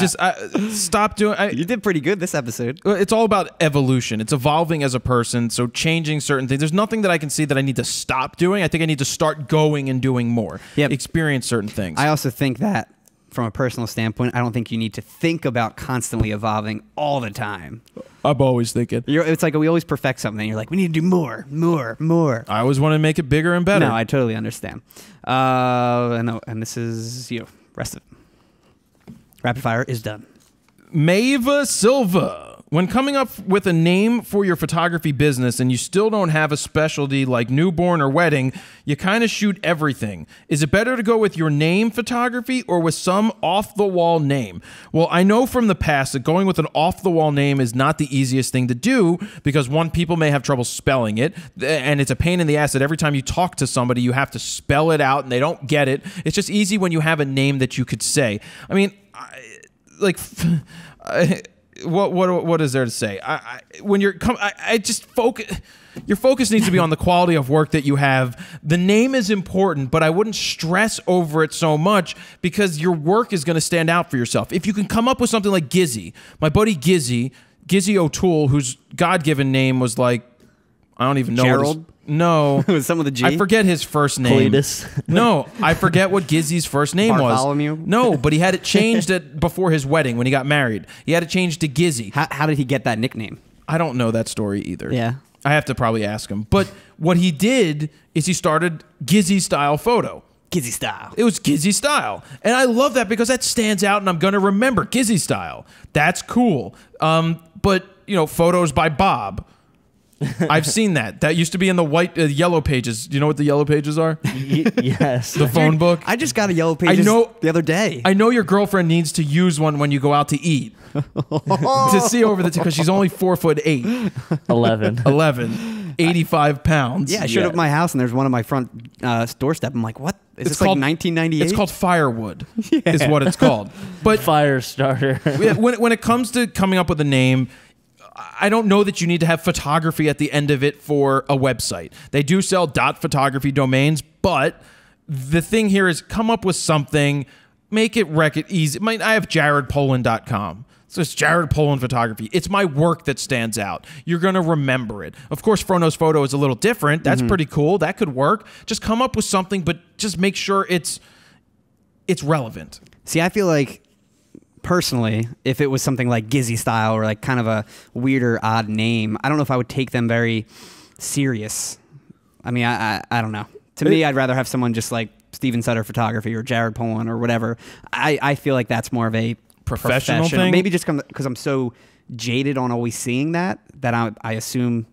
stop doing... You did pretty good this episode. It's all about evolution. It's evolving as a person, so changing certain things. There's nothing that I can see that I need to stop doing. I think I need to start going and doing more. Yep. Experience certain things. I also think that from a personal standpoint, I don't think you need to think about constantly evolving all the time. I'm always thinking. It's like we always perfect something. You're like, we need to do more. I always want to make it bigger and better. No, I totally understand. And this is rest of rapid fire is done. Maeva Silva. When coming up with a name for your photography business and you still don't have a specialty like newborn or wedding, you kind of shoot everything. Is it better to go with your name photography or with some off-the-wall name? Well, I know from the past that going with an off-the-wall name is not the easiest thing to do because, one, people may have trouble spelling it, and it's a pain in the ass that every time you talk to somebody, you have to spell it out and they don't get it. It's just easy when you have a name that you could say. I mean, what is there to say? When you're I just focus. Your focus needs to be on the quality of work that you have. The name is important, but I wouldn't stress over it so much because your work is going to stand out for yourself. If you can come up with something like Gizzy, my buddy Gizzy O'Toole, whose God-given name was like, I don't even know. Gerald? No. With some of the G? I forget his first name. Cletus. No, I forget what Gizzy's first name was. Bartholomew? No, but he had it changed before his wedding when he got married. He had it changed to Gizzy. How did he get that nickname? I don't know that story either. Yeah. I have to probably ask him. But what he did is he started Gizzy Style Photo. Gizzy style. It was Gizzy Style. And I love that because that stands out and I'm going to remember Gizzy Style. That's cool. But, you know, photos by Bob. I've seen that. That used to be in the yellow pages. Do you know what the yellow pages are? Yes. The phone book. I just got a yellow pages the other day. I know your girlfriend needs to use one when you go out to eat. To see over the because she's only 4'8", 11, 85 pounds. Yeah, I showed up at my house and there's one on my front doorstep. I'm like, what? Is this like 1998? It's called firewood, is what it's called. But Fire starter. when it comes to coming up with a name, I don't know that you need to have photography at the end of it for a website. They do sell .photography domains, but the thing here is come up with something, make it easy. I have jaredpolin.com. So it's Jared Polin Photography. It's my work that stands out. You're going to remember it. Of course, Frono's Photo is a little different. That's pretty cool. That could work. Just come up with something, but just make sure it's relevant. See, I feel like, personally, if it was something like Gizzy Style or like kind of a weirder, odd name, I don't know if I would take them very serious. I mean, I don't know. To me, I'd rather have someone just like Steven Sutter Photography or Jared Polin or whatever. I feel like that's more of a professional thing? Maybe just because I'm so jaded on always seeing that I assume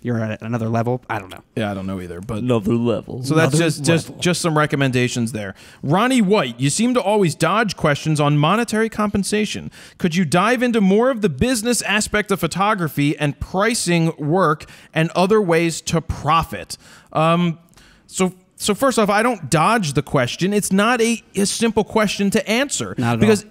you're at another level. I don't know. Yeah, I don't know either. But Another level. So that's just some recommendations there. Ronnie White, you seem to always dodge questions on monetary compensation. Could you dive into more of the business aspect of photography and pricing work and other ways to profit? So first off, I don't dodge the question. It's not a simple question to answer. Not at because all.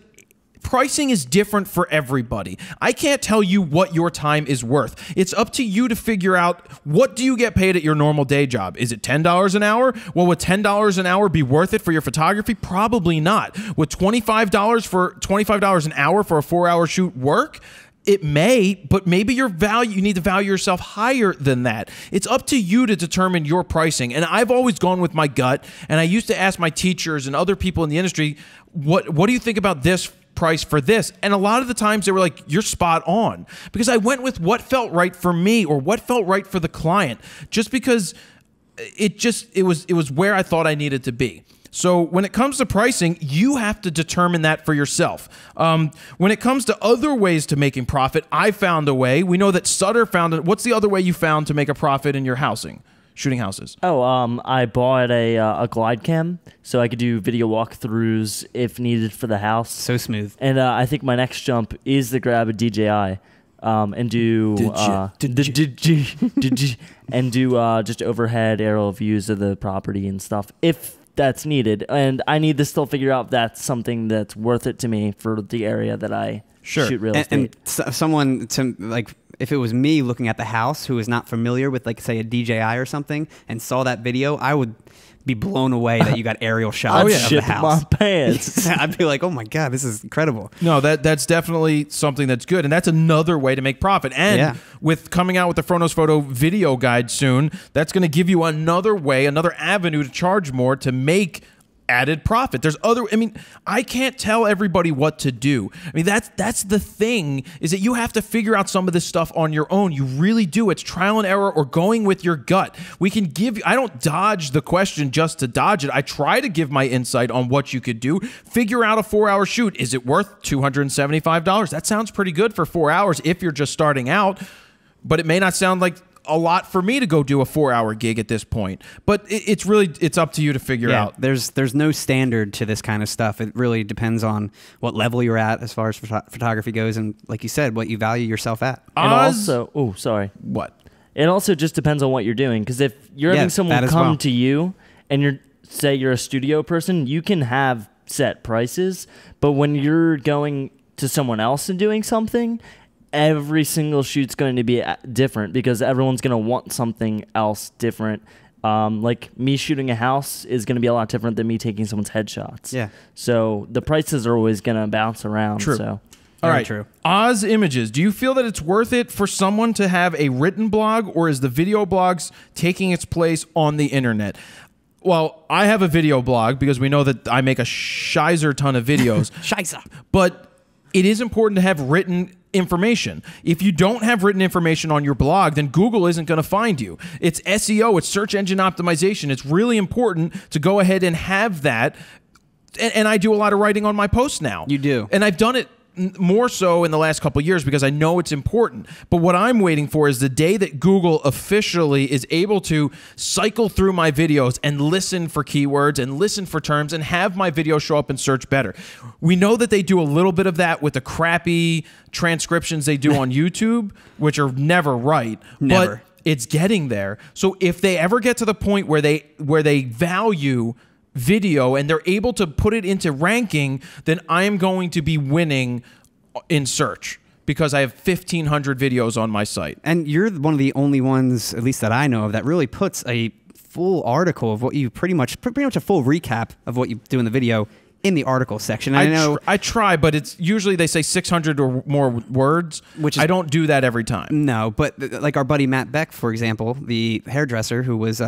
Pricing is different for everybody. I can't tell you what your time is worth. It's up to you to figure out, what do you get paid at your normal day job? Is it $10 an hour? Well, would $10 an hour be worth it for your photography? Probably not. Would $25 an hour for a 4-hour shoot work? It may, but maybe you need to value yourself higher than that. It's up to you to determine your pricing. And I've always gone with my gut, and I used to ask my teachers and other people in the industry, what do you think about this price for this? And a lot of the times they were like, you're spot on, because I went with what felt right for me or what felt right for the client, just because it was where I thought I needed to be. So when it comes to pricing, you have to determine that for yourself. When it comes to other ways to making profit, I found a way. We know that Sutter found it. What's the other way you found to make a profit in your shooting houses? I bought a glide cam so I could do video walkthroughs if needed for the house. So smooth. And I think my next jump is to grab a DJI and do just overhead aerial views of the property and stuff if that's needed. And I need to still figure out if that's something that's worth it to me for the area that I shoot real estate. And someone to like. If it was me looking at the house who is not familiar with, like, say, a DJI or something and saw that video, I would be blown away that you got aerial shots of the house. My pants. I'd be like, oh my God, this is incredible. No, that's definitely something that's good. And that's another way to make profit. And with coming out with the Frono's Photo video guide soon, that's going to give you another way, another avenue to charge more to make added profit. There's other, I mean, I can't tell everybody what to do. I mean, that's the thing, is that you have to figure out some of this stuff on your own. You really do. It's trial and error or going with your gut. We can give you, I don't dodge the question just to dodge it. I try to give my insight on what you could do. Figure out a 4-hour shoot. Is it worth $275? That sounds pretty good for 4 hours if you're just starting out, but it may not sound like a lot for me to go do a 4-hour gig at this point. But it's really, it's up to you to figure out. There's no standard to this kind of stuff. It really depends on what level you're at as far as photography goes, and like you said, what you value yourself at. And also, oh, sorry. What? It also just depends on what you're doing, because if you're having someone come to you and say you're a studio person, you can have set prices, but when you're going to someone else and doing something, every single shoot's going to be different, because everyone's going to want something else different. Like me shooting a house is going to be a lot different than me taking someone's headshots. Yeah. So the prices are always going to bounce around. True. So. All right. True. Oz Images, do you feel that it's worth it for someone to have a written blog, or is the video blogs taking its place on the internet? Well, I have a video blog because we know that I make a shizer ton of videos. Shizer. But it is important to have written information. If you don't have written information on your blog, then Google isn't going to find you. It's SEO, it's search engine optimization. It's really important to go ahead and have that. And I do a lot of writing on my posts now. You do. And I've done it more so in the last couple of years because I know it's important. But what I'm waiting for is the day that Google officially is able to cycle through my videos and listen for keywords and listen for terms and have my video show up in search better. We know that they do a little bit of that with the crappy transcriptions they do on YouTube, which are never right. Never. But it's getting there. So if they ever get to the point where they value video and they're able to put it into ranking, then I am going to be winning in search because I have 1,500 videos on my site. And you're one of the only ones, at least that I know of, that really puts a full article of what you pretty much a full recap of what you do in the video in the article section. I try, but it's usually they say 600 or more words, which I don't do that every time. No, but like our buddy Matt Beck, for example, the hairdresser who has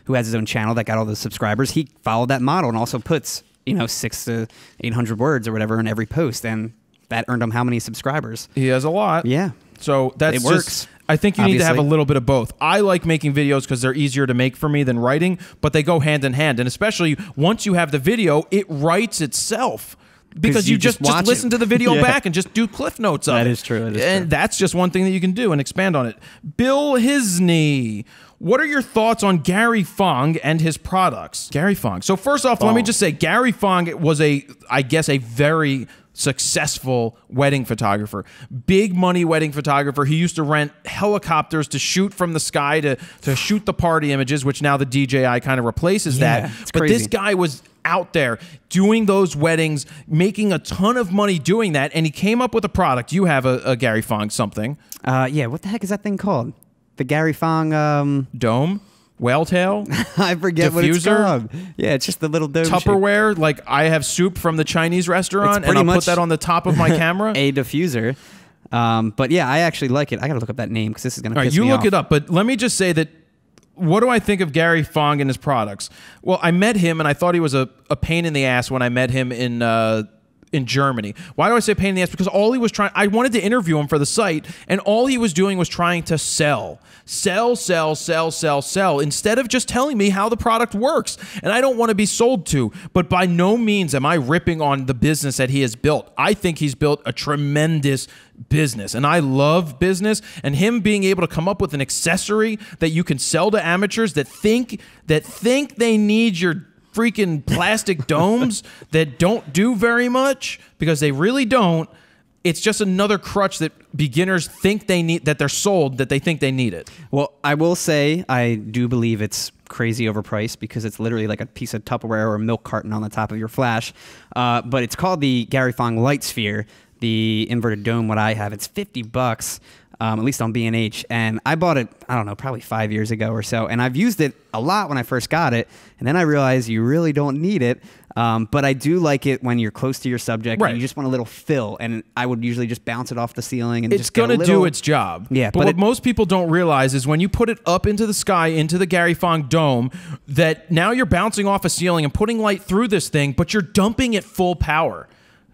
his own channel that got all the subscribers, he followed that model and also puts 600 to 800 words or whatever in every post, and that earned him how many subscribers? He has a lot. Yeah. So it works. I think you need to have a little bit of both. I like making videos because they're easier to make for me than writing, but they go hand in hand. And especially once you have the video, it writes itself because you just listen to the video back and just do cliff notes of it. That is true. And that's just one thing that you can do and expand on it. Bill Hisney, what are your thoughts on Gary Fong and his products? Gary Fong. So first off, let me just say Gary Fong was I guess a very successful wedding photographer, big money wedding photographer. He used to rent helicopters to shoot from the sky to shoot the party images, which now the DJI kind of replaces that. But crazy. this guy was out there doing those weddings, making a ton of money doing that, and he came up with a product. You have a Gary Fong something. Yeah, what the heck is that thing called? The Gary Fong dome? Whale tail? I forget what it's called. Yeah, it's just the little dome Tupperware. shape. Like I have soup from the Chinese restaurant, and I'll put that on the top of my camera. A diffuser. But yeah, I actually like it. I got to look up that name because this is going to piss me off. You look it up, but let me just say that what do I think of Gary Fong and his products? Well, I met him, and I thought he was a pain in the ass when I met him in Germany. Why do I say pain in the ass? Because all he was trying, I wanted to interview him for the site, and all he was doing was trying to sell, instead of just telling me how the product works. And I don't want to be sold to, but by no means am I ripping on the business that he has built. I think he's built a tremendous business, and I love business, and him being able to come up with an accessory that you can sell to amateurs that think they need your freaking plastic domes that don't do very much, because they really don't. It's just another crutch that beginners think they need, that they're sold, that they think they need it. Well, I will say I do believe it's crazy overpriced because it's literally like a piece of Tupperware or a milk carton on the top of your flash. But it's called the Gary Fong Light Sphere, the inverted dome. What I have, it's $50. at least on B&H. And I bought it, I don't know, probably 5 years ago or so. And I've used it a lot when I first got it. And then I realized you really don't need it. But I do like it when you're close to your subject and you just want a little fill. And I would usually just bounce it off the ceiling and it's going to do its job. Yeah, but what most people don't realize is when you put it up into the sky, into the Gary Fong dome, that now you're bouncing off a ceiling and putting light through this thing, but you're dumping it full power.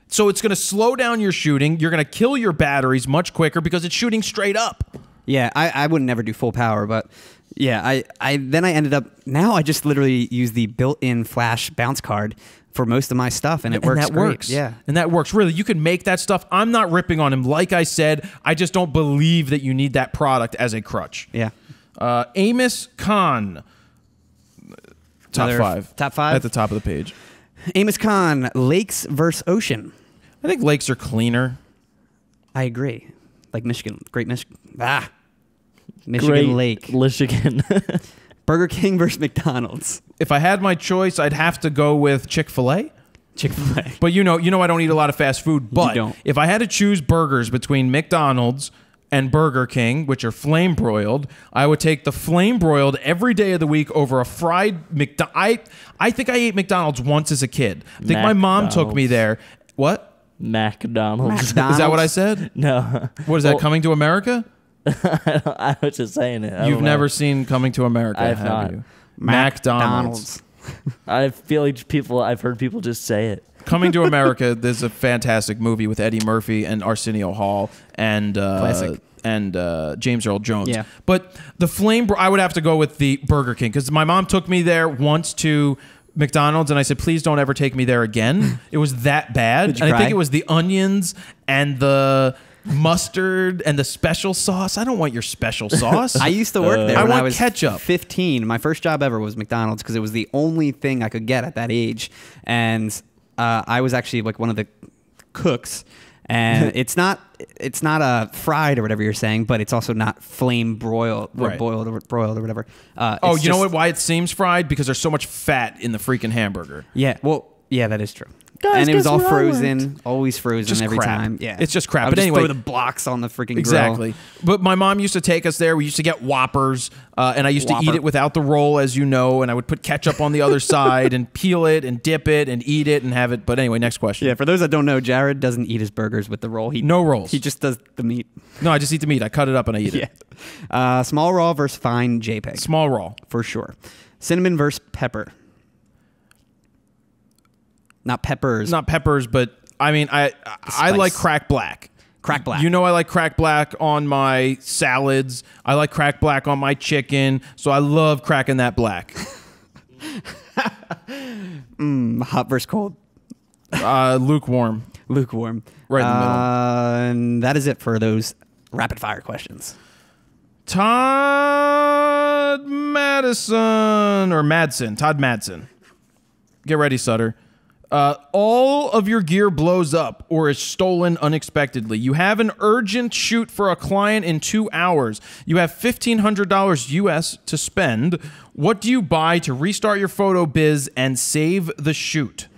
So it's going to slow down your shooting. You're going to kill your batteries much quicker because it's shooting straight up. Yeah, I would never do full power, but yeah, then I ended up, now I just literally use the built-in flash bounce card for most of my stuff, and it works great. Yeah. And that works. Really, you can make that stuff. I'm not ripping on him. Like I said, I just don't believe that you need that product as a crutch. Yeah. Amos Khan. Top five. Top five? At the top of the page. Amos Khan, lakes versus ocean. I think lakes are cleaner. I agree. Like Michigan. Great Michigan. Michigan Lake. Michigan. Burger King versus McDonald's. If I had my choice, I'd have to go with Chick-fil-A. Chick-fil-A. But you know I don't eat a lot of fast food. But if I had to choose burgers between McDonald's and Burger King, which are flame broiled, I would take the flame broiled every day of the week over a fried I think I ate McDonald's once as a kid. I think my mom took me there. What? McDonald's. Is that what I said? No. What is that, Coming to America? I was just saying it. You've never seen Coming to America, I have have not. you? McDonald's. I feel like I've heard people just say it. Coming to America, there's a fantastic movie with Eddie Murphy and Arsenio Hall and Classic. And James Earl Jones. Yeah. But the flame, I would have to go with the Burger King because my mom took me there once to McDonald's and I said, please don't ever take me there again. It was that bad. Did you and cry? I think it was the onions and the mustard and the special sauce. I don't want your special sauce. I used to work there I when want I was ketchup. 15. My first job ever was McDonald's because it was the only thing I could get at that age. And I was actually like one of the cooks. And it's not fried or whatever you're saying, but it's also not flame broiled or boiled or broiled or whatever. You know why it seems fried? Because there's so much fat in the freaking hamburger. Yeah, well, yeah, that is true. Guys, and it was guess all what I frozen, learned? always frozen Just every crap. time. Yeah, It's just crap. I would But just anyway, throw the blocks on the freaking exactly. grill. But my mom used to take us there. We used to get Whoppers, and I used to eat it without the roll, as you know, and I would put ketchup on the other side and peel it and dip it and eat it and have it. But anyway, next question. Yeah, for those that don't know, Jared doesn't eat his burgers with the roll. No rolls. He just does the meat. No, I just eat the meat. I cut it up and I eat it. Yeah. Small raw versus fine JPEG. Small raw. For sure. Cinnamon versus pepper. Not peppers. Not peppers, but I mean, I like crack black. Crack black. You know I like crack black on my salads. I like crack black on my chicken. So I love cracking that black. Hot versus cold. Lukewarm. Lukewarm. Right in the middle. And that is it for those rapid fire questions. Todd Madsen. Get ready, Sutter. All of your gear blows up or is stolen unexpectedly. You have an urgent shoot for a client in 2 hours. You have $1,500 US to spend. What do you buy to restart your photo biz and save the shoot?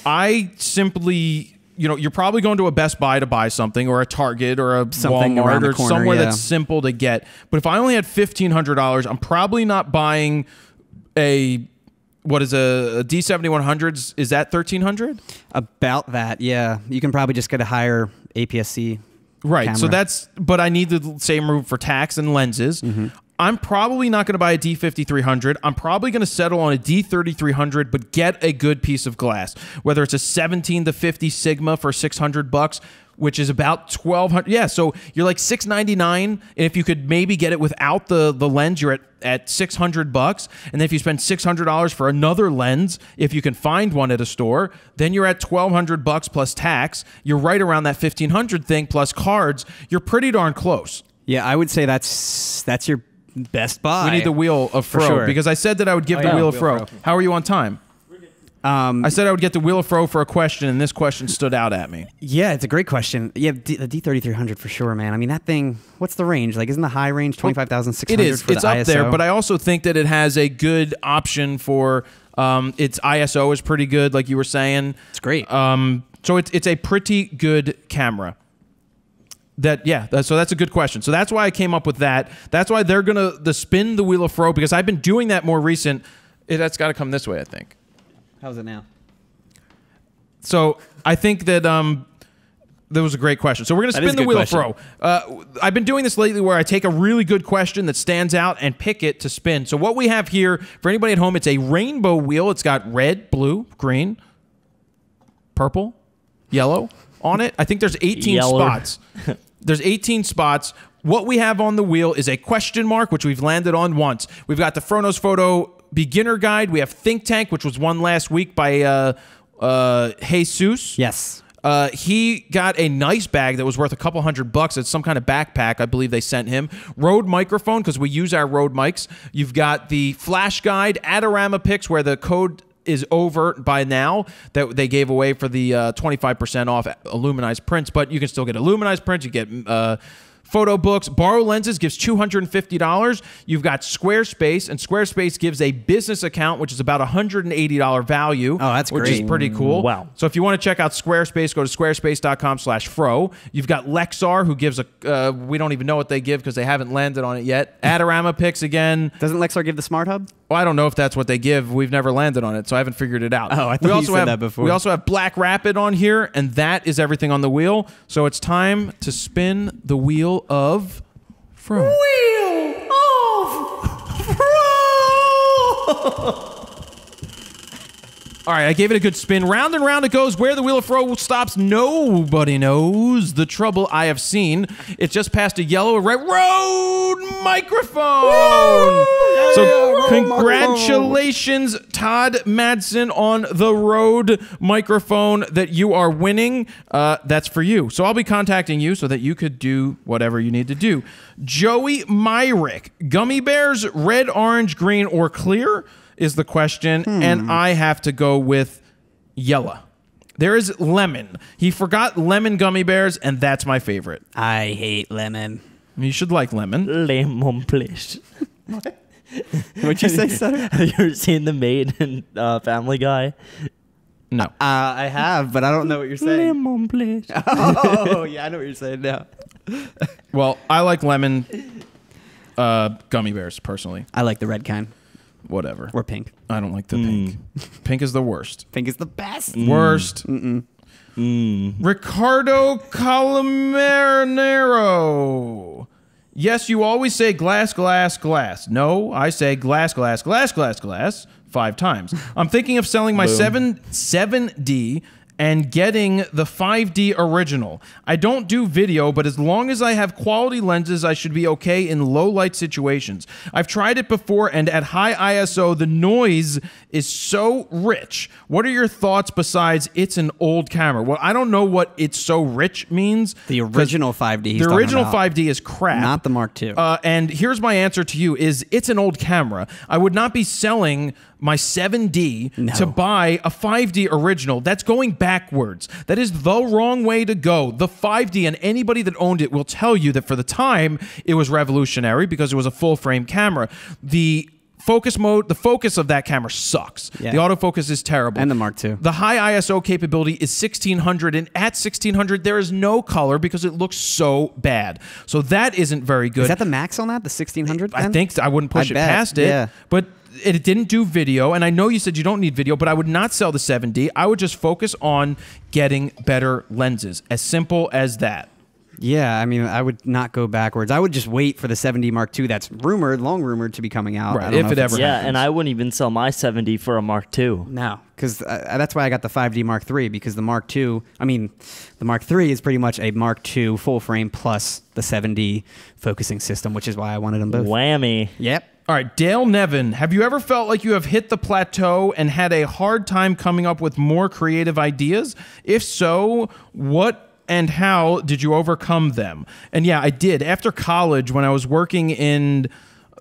I simply, you're probably going to a Best Buy to buy something, or a Target, or a Something Walmart, around the or corner, somewhere yeah. that's simple to get. But if I only had $1,500, I'm probably not buying a D7100? Is that $1,300? About that, yeah. You can probably just get a higher APS-C Right. camera. But I need the same room for tax and lenses. I'm probably not going to buy a D5300. I'm probably going to settle on a D3300, but get a good piece of glass. Whether it's a 17 to 50 Sigma for $600, which is about $1,200. Yeah, so you're like $699, and if you could maybe get it without the lens, you're at $600. And then if you spend $600 for another lens, if you can find one at a store, then you're at $1,200 plus tax. You're right around that $1,500 thing plus cards. You're pretty darn close. Yeah, I would say that's your best buy. We need the wheel of Fro, sure. because I said that I would give the wheel of Fro. How are you on time? I said I would get the wheel of Fro for a question, and this question stood out at me. Yeah, it's a great question. Yeah, the D3300 for sure, man. I mean, that thing, what's the range? Like, isn't the high range 25,600 It is. for It's the up ISO? there, but I also think that it has a good option for its ISO is pretty good, like you were saying. It's great. So it's a pretty good camera. So that's a good question. So that's why I came up with that. That's why they're going to spin the wheel of fro, because I've been doing that more recent. That's got to come this way, I think. How's it now? So I think that that was a great question. So we're going to spin the wheel of fro. I've been doing this lately where I take a really good question that stands out and pick it to spin. So what we have here, for anybody at home, it's a rainbow wheel. It's got red, blue, green, purple, yellow on it. I think there's 18 spots. There's 18 spots. What we have on the wheel is a question mark, which we've landed on once. We've got the Fronos Photo Beginner Guide. We have Think Tank, which was won last week by Jesus. Yes. He got a nice bag that was worth a couple $100. It's some kind of backpack, I believe they sent him. Rode microphone, because we use our Rode mics. You've got the flash guide, Adorama Picks, where the code is over by now that they gave away for the 25% off aluminized prints, but you can still get aluminized prints. You get photo books. Borrow Lenses gives $250. You've got Squarespace, and Squarespace gives a business account, which is about $180 value. Oh, that's which great. is pretty cool. Wow. So if you want to check out Squarespace, go to squarespace.com/fro. You've got Lexar, who gives we don't even know what they give because they haven't landed on it yet. Adorama Picks again. Doesn't Lexar give the Smart Hub? Well, I don't know if that's what they give. We've never landed on it, so I haven't figured it out. Oh, I thought you said that before. We also have Black Rapid on here, and that is everything on the wheel. So it's time to spin the wheel of fro. Wheel of fro. All right, I gave it a good spin. Round and round it goes. Where the wheel of fro stops, nobody knows. The trouble I have seen. It's just past a yellow and red Rode microphone. So congratulations, Todd Madsen, on the Rode microphone that you are winning. That's for you. So I'll be contacting you so that you could do whatever you need to do. Joey Myrick, gummy bears, red, orange, green, or clear is the question, and I have to go with yellow. There is lemon. He forgot lemon gummy bears, and that's my favorite. I hate lemon. You should like lemon. Lemon, please. What'd you say, Sutter? Have you ever seen The Maid and Family Guy? No. I have, but I don't know what you're saying. Lemon, please. Oh, yeah, I know what you're saying now. Well, I like lemon gummy bears, personally. I like the red kind. Whatever. Or pink. I don't like the pink. Pink is the worst. Pink is the best. Worst. Ricardo Calamernero. Yes, you always say glass, glass, glass. No, I say glass, glass, glass, glass, glass 5 times. I'm thinking of selling my 7D and getting the 5D original. I don't do video, but as long as I have quality lenses, I should be okay in low light situations. I've tried it before, and at high ISO, the noise is so rich. What are your thoughts besides it's an old camera? Well, I don't know what it's so rich means. The original 5D. The original 5D is crap. Not the Mark II. And here's my answer to you is it's an old camera. I would not be selling my 7D to buy a 5D original. That's going backwards. That is the wrong way to go. The 5D, and anybody that owned it will tell you that for the time, it was revolutionary because it was a full-frame camera. The focus mode, the focus of that camera sucks. Yeah. The autofocus is terrible. And the Mark II. The high ISO capability is 1600, and at 1600, there is no color because it looks so bad. So that isn't very good. Is that the max on that, the 1600? I think I wouldn't push it past it. Yeah. But it didn't do video, and I know you said you don't need video, but I would not sell the 7D. I would just focus on getting better lenses. As simple as that. Yeah, I mean, I would not go backwards. I would just wait for the 7D Mark II that's long rumored to be coming out. Right, if it ever Yeah, happens. and I wouldn't even sell my 7D for a Mark II. No, because that's why I got the 5D Mark III, because the Mark II, the Mark III is pretty much a Mark II full frame plus the 7D focusing system, which is why I wanted them both. Whammy. Yep. All right, Dale Nevin, have you ever felt like you have hit the plateau and had a hard time coming up with more creative ideas? If so, what and how did you overcome them? And yeah, I did. After college, when I was working in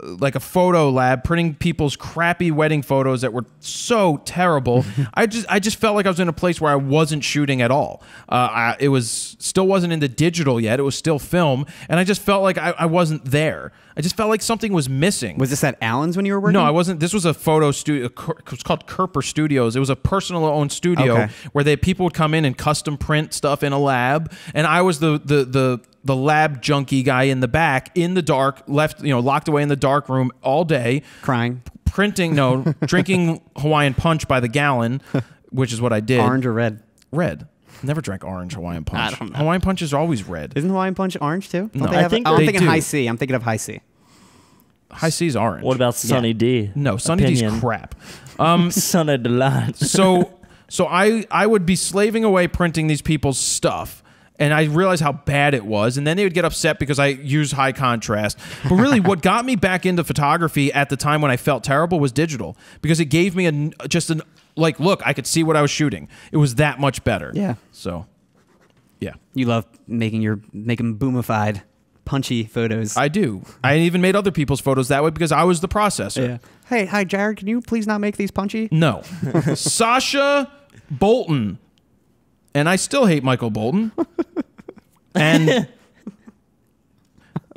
like a photo lab, printing people's crappy wedding photos that were so terrible, I just felt like I was in a place where I wasn't shooting at all. It still wasn't into digital yet. It was still film, and I just felt like I wasn't there. I just felt like something was missing. Was this at Allen's when you were working? No, I wasn't. This was a photo studio. It was called Kerper Studios. It was a personal owned studio where people would come in and custom print stuff in a lab, and I was the the lab junkie guy in the back, in the dark, locked away in the dark room all day, Crying. Drinking Hawaiian Punch by the gallon, which is what I did. Orange or red? Red. Never drank orange Hawaiian Punch. I don't know. Hawaiian Punch is always red. Isn't Hawaiian Punch orange too? No. I'm thinking do. High C. I'm thinking of High C. High C's orange. What about Sunny D? No, Sunny D's crap. Sunny Delight. So I would be slaving away printing these people's stuff. And I realized how bad it was. And then they would get upset because I use high contrast. But really, what got me back into photography at the time when I felt terrible was digital. Because it gave me look, I could see what I was shooting. It was that much better. Yeah. So, yeah. You love making boomified, punchy photos. I do. I even made other people's photos that way because I was the processor. Yeah. Hey, hi, Jared. Can you please not make these punchy? No. Sasha Bolton. And I still hate Michael Bolton. And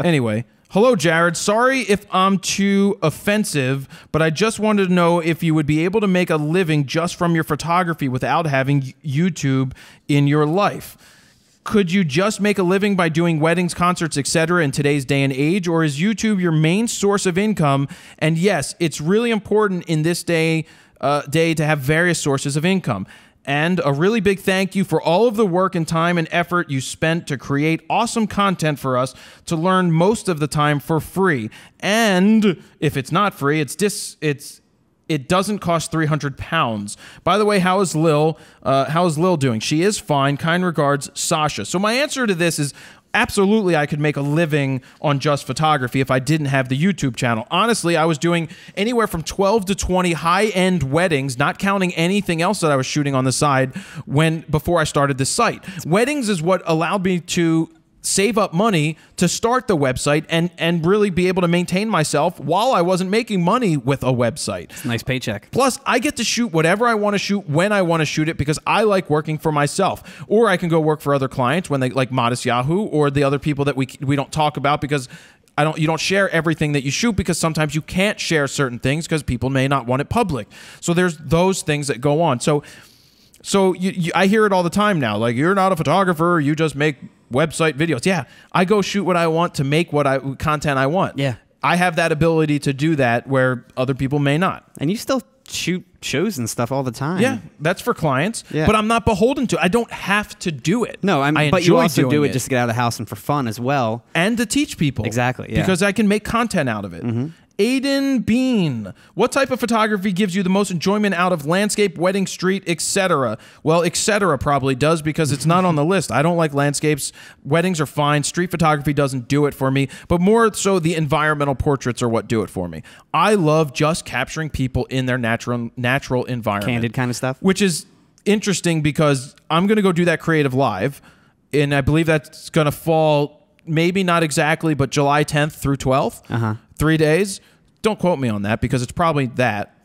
anyway, hello, Jared. Sorry if I'm too offensive, but I just wanted to know if you would be able to make a living just from your photography without having YouTube in your life. Could you just make a living by doing weddings, concerts, etc. in today's day and age, or is YouTube your main source of income? And yes, it's really important in this day to have various sources of income. And a really big thank you for all of the work and time and effort you spent to create awesome content for us to learn most of the time for free. And if it's not free, it doesn't cost £300. By the way, how is Lil doing? She is fine. Kind regards, Sasha. So my answer to this is absolutely I could make a living on just photography if I didn't have the YouTube channel. Honestly, I was doing anywhere from 12 to 20 high-end weddings, not counting anything else that I was shooting on the side before I started this site. Weddings is what allowed me to save up money to start the website and really be able to maintain myself while I wasn't making money with a website. It's a nice paycheck. Plus, I get to shoot whatever I want to shoot when I want to shoot it because I like working for myself. Or I can go work for other clients when they like Modest Yahoo or the other people that we don't talk about because you don't share everything that you shoot because sometimes you can't share certain things because people may not want it public. So there's those things that go on. So I hear it all the time now. Like, you're not a photographer, you just make website videos. Yeah, I go shoot what I want to make content I want. Yeah. I have that ability to do that where other people may not. And you still shoot shows and stuff all the time. Yeah, that's for clients. Yeah. But I'm not beholden to. I don't have to do it. No, I but you enjoy also do doing it just to get out of the house and for fun as well. And to teach people. Exactly, yeah. Because I can make content out of it. Mm-hmm. Aiden Bean, what type of photography gives you the most enjoyment out of landscape, wedding, street, etc.? Well, etc. probably does because it's not on the list. I don't like landscapes. Weddings are fine. Street photography doesn't do it for me, but more so the environmental portraits are what do it for me. I love just capturing people in their natural environment. Candid kind of stuff. Which is interesting because I'm going to go do that creative live, and I believe that's going to fall maybe not exactly, but July 10th through 12th. 3 days. Don't quote me on that because it's probably that.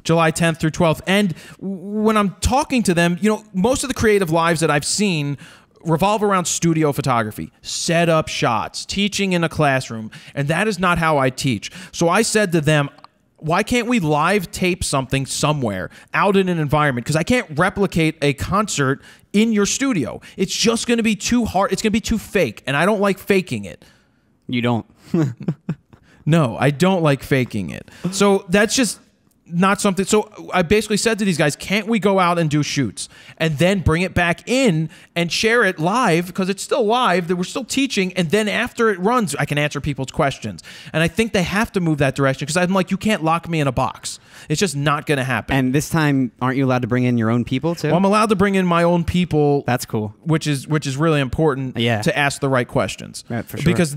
July 10th through 12th. And when I'm talking to them, most of the creative lives that I've seen revolve around studio photography, set up shots, teaching in a classroom. And that is not how I teach. So I said to them, why can't we live tape something somewhere out in an environment? Because I can't replicate a concert in your studio. It's just going to be too hard. It's going to be too fake. And I don't like faking it. You don't. No, I don't like faking it. So that's just not something. So I basically said to these guys, can't we go out and do shoots and then bring it back in and share it live because it's still live, that we're still teaching, and then after it runs, I can answer people's questions. And I think they have to move that direction because I'm like, you can't lock me in a box. It's just not going to happen. And this time, aren't you allowed to bring in your own people too? Well, I'm allowed to bring in my own people. That's cool. Which is really important to ask the right questions. Right, for sure. Because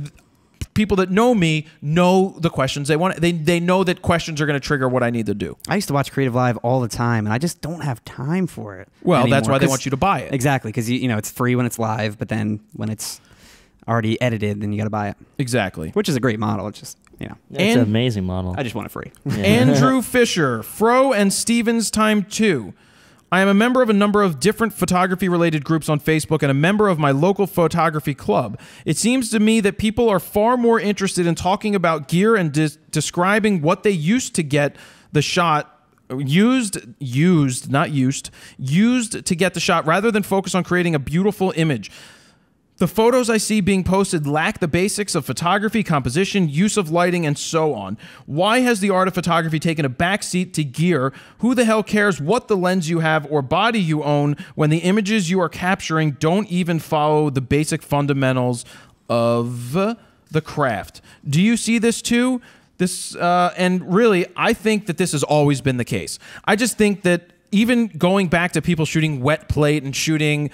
people that know me know the questions they want. They know that questions are going to trigger what I need to do. I used to watch Creative Live all the time, and I just don't have time for it. Well, anymore, that's why they want you to buy it. Exactly, because it's free when it's live, but then when it's already edited, then you got to buy it. Exactly. Which is a great model. It's just it's an amazing model. I just want it free. Yeah. Andrew Fisher, Fro and Stevens time 2. I am a member of a number of different photography-related groups on Facebook and a member of my local photography club. It seems to me that people are far more interested in talking about gear and describing what they used to get the shot, used to get the shot, rather than focus on creating a beautiful image. The photos I see being posted lack the basics of photography, composition, use of lighting, and so on. Why has the art of photography taken a backseat to gear? Who the hell cares what the lens you have or body you own when the images you are capturing don't even follow the basic fundamentals of the craft? Do you see this too? And really, I think that this has always been the case. I just think that even going back to people shooting wet plate and shooting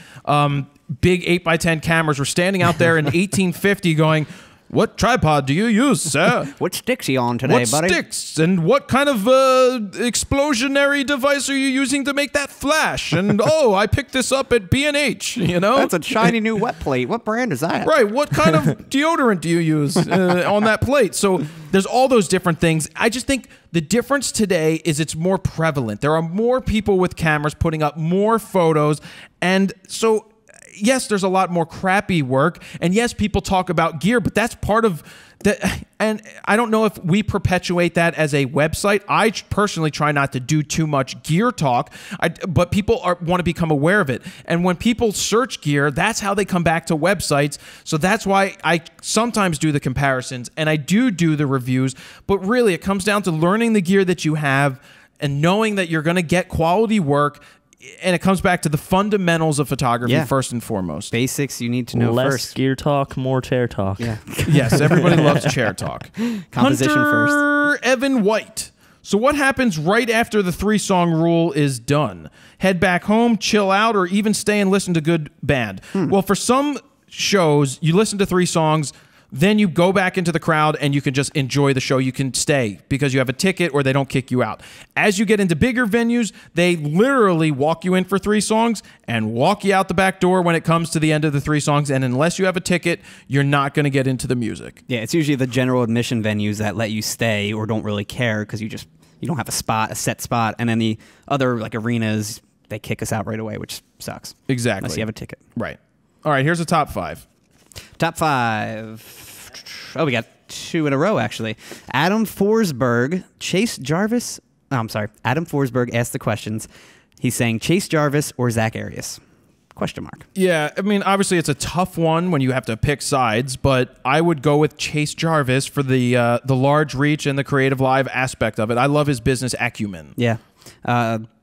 big 8x10 cameras, we're standing out there in 1850 going, what tripod do you use, sir? What sticks you on today, buddy? What sticks? And what kind of explosionary device are you using to make that flash? And oh, I picked this up at B&H, you know? That's a shiny new wet plate. What brand is that? Right. What kind of deodorant do you use on that plate? So there's all those different things. I just think the difference today is it's more prevalent. There are more people with cameras putting up more photos. And so yes, there's a lot more crappy work, and yes, people talk about gear, but that's part of the, and I don't know if we perpetuate that as a website. I personally try not to do too much gear talk, but people want to become aware of it. And when people search gear, that's how they come back to websites. So that's why I sometimes do the comparisons, and I do the reviews, but really it comes down to learning the gear that you have and knowing that you're going to get quality work. And it comes back to the fundamentals of photography first and foremost. Basics you need to know Less first. gear talk, more chair talk. Yeah. Yes, everybody loves chair talk. Composition Hunter Evan White. So what happens right after the 3-song rule is done? Head back home, chill out, or even stay and listen to good band? Well, for some shows, you listen to 3 songs, then you go back into the crowd and you can just enjoy the show. You can stay because you have a ticket or they don't kick you out. As you get into bigger venues, they literally walk you in for 3 songs and walk you out the back door when it comes to the end of the 3 songs. And unless you have a ticket, you're not going to get into the music. Yeah, it's usually the general admission venues that let you stay or don't really care because you don't have a set spot. And then the other like arenas, they kick us out right away, which sucks. Exactly. Unless you have a ticket. Right. All right, here's a top 5. Top 5. Oh, we got 2 in a row, actually. Adam Forsberg, Chase Jarvis. Oh, I'm sorry. Adam Forsberg asked the questions. He's saying Chase Jarvis or Zach Arias? Question mark. Yeah, I mean, obviously it's a tough one when you have to pick sides, but I would go with Chase Jarvis for the large reach and the creative live aspect of it. I love his business acumen. Yeah.